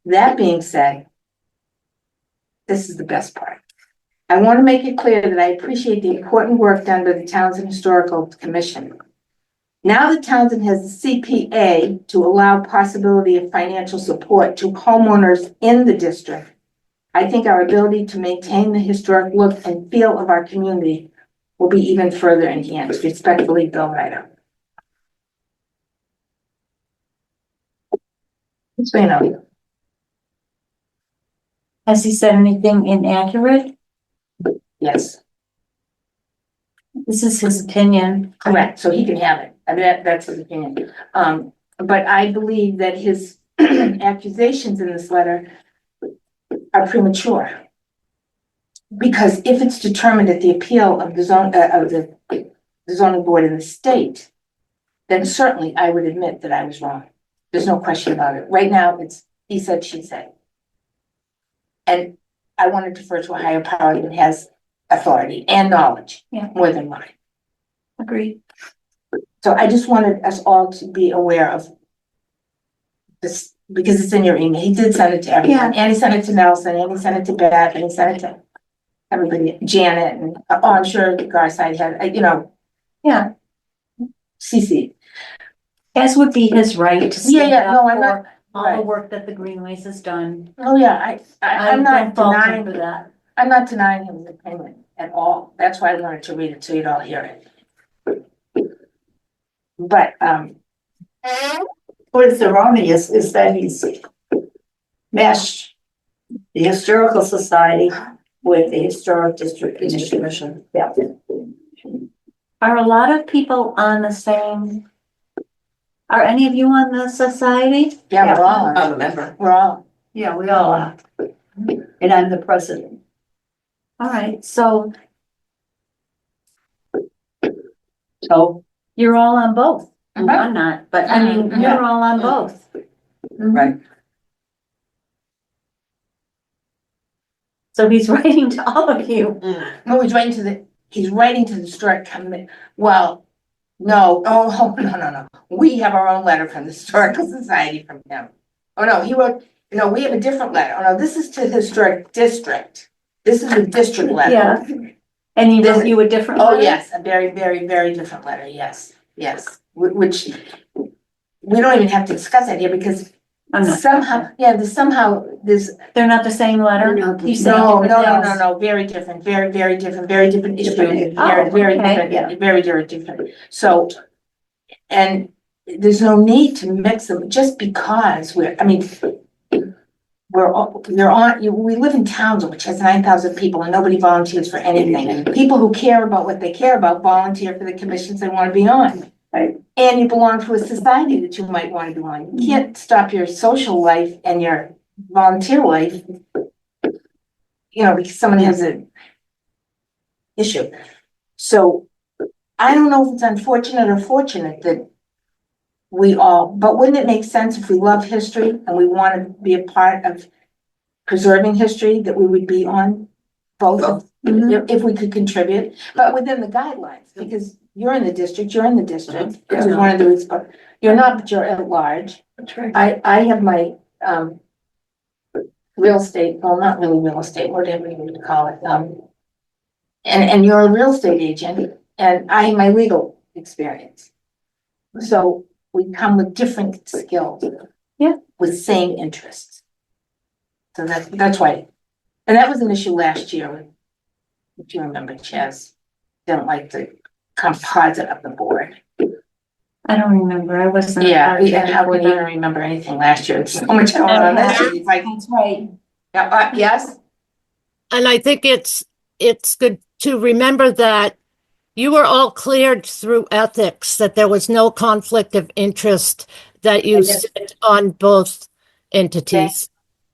That being said, this is the best part. I want to make it clear that I appreciate the important work done by the Townsend Historical Commission. Now that Townsend has a CPA to allow possibility of financial support to homeowners in the district, I think our ability to maintain the historic look and feel of our community will be even further enhanced. Respectfully, Bill Ryder. So, you know, Has he said anything inaccurate? yes, This is his opinion. correct. So he can have it. I mean, that's his opinion. But I believe that his accusations in this letter are premature. Because if it's determined at the appeal of the zoning board in the state, then certainly I would admit that I was wrong. There's no question about it. Right now, it's he said, she said. And I want to defer to a higher power that has authority and knowledge, Yeah. more than mine. Agreed. So I just wanted us all to be aware of this, because it's in your email. He did send it to everyone, and he sent it to Nelson, and he sent it to Beth, and he sent it to everybody, Janet, and I'm sure Garside had, Yeah, CC. as would be his right to Yeah, stand yeah, no, up I'm not, for all the right. work that the Greenways has done. Oh, yeah, I'm not don't fault him denying, for that. I'm not denying his opinion at all. That's why I wanted to read it so you'd all hear it. But, What is erroneous is that he's meshed the Historical Society with the Historic District Commission. Yeah. Are a lot of people on the same? Are any of you on the society? yeah, we're all, I'm a member. we're all. Yeah, we all are. And I'm the president. All right, so So, you're all on both. Mhm. I'm not, but I mean, Mhm. you're all on both. Right. So he's writing to all of you. No, he's writing to the historic committee. Well, no, no. We have our own letter from the Historical Society from him. Oh, no, he wrote, no, we have a different letter. Oh, no, this is to the Historic District. This is a district letter. Yeah. And he wrote you a different Oh, letter? yes, a very, very, very different letter. Yes, which we don't even have to discuss that here because I'm not. there's They're not the same letter? They're not the You same. said no, different things. very different, very different issue. Different. Oh, Very okay. different, very different. So, and there's no need to mix them just because we live in Townsend, which has 9,000 people and nobody volunteers for anything. And people who care about what they care about volunteer for the commissions they want to be on. Right. And you belong to a society that you might want to be on. You can't stop your social life and your volunteer life you know, because someone has a issue. So I don't know if it's unfortunate or fortunate that but wouldn't it make sense if we love history and we want to be a part of preserving history, that we would be on both? Both. If we could contribute, but within the guidelines, because you're in the district, which is one of the reasons, you're not, but you're at large. That's right. I have my, real estate, well, not really real estate, whatever you would call it, and you're a real estate agent, and I have my legal experience. So we come with different skills. Yeah. With same interests. So that's why, and that was an issue last year, if you remember, Chaz didn't like the composite of the board. I don't remember, I wasn't. a Yeah, part of it how before can you even that. remember anything last year? There's so much going on this year. It's like, That's right. yes, And I think it's good to remember that you were all cleared through ethics, that there was no conflict of interest, that you sit on both entities.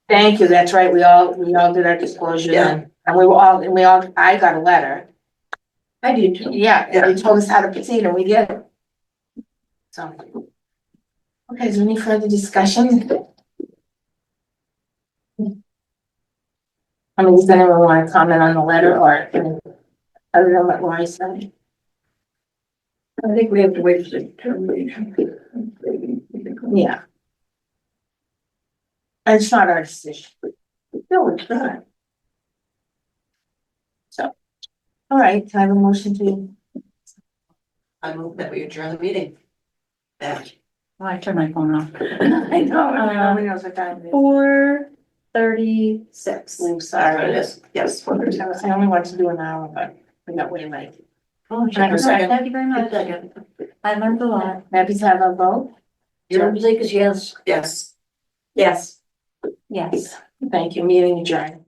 thank you, that's right, we all did our disclosure then. And I got a letter. I did too. Yeah, and they told us how to proceed and we did. So. Okay, is there any further discussion? I mean, does anyone want to comment on the letter or other than what Lori said? I think we have to wait for the determination. Yeah. And it's not our decision. No, it's not. All right, can I have a motion to? I move that we adjourn the meeting. At Oh, I turned my phone off. I know, nobody knows what time it is. 4:36. I'm There it sorry. is. Yes. I only want to do an hour, but we got way late. Oh, Can I have a second? Thank you very much. second. I learned a lot. Happy to have a vote? Your mistake is yes. Yes. Yes. Yes. Thank you, meeting adjourned.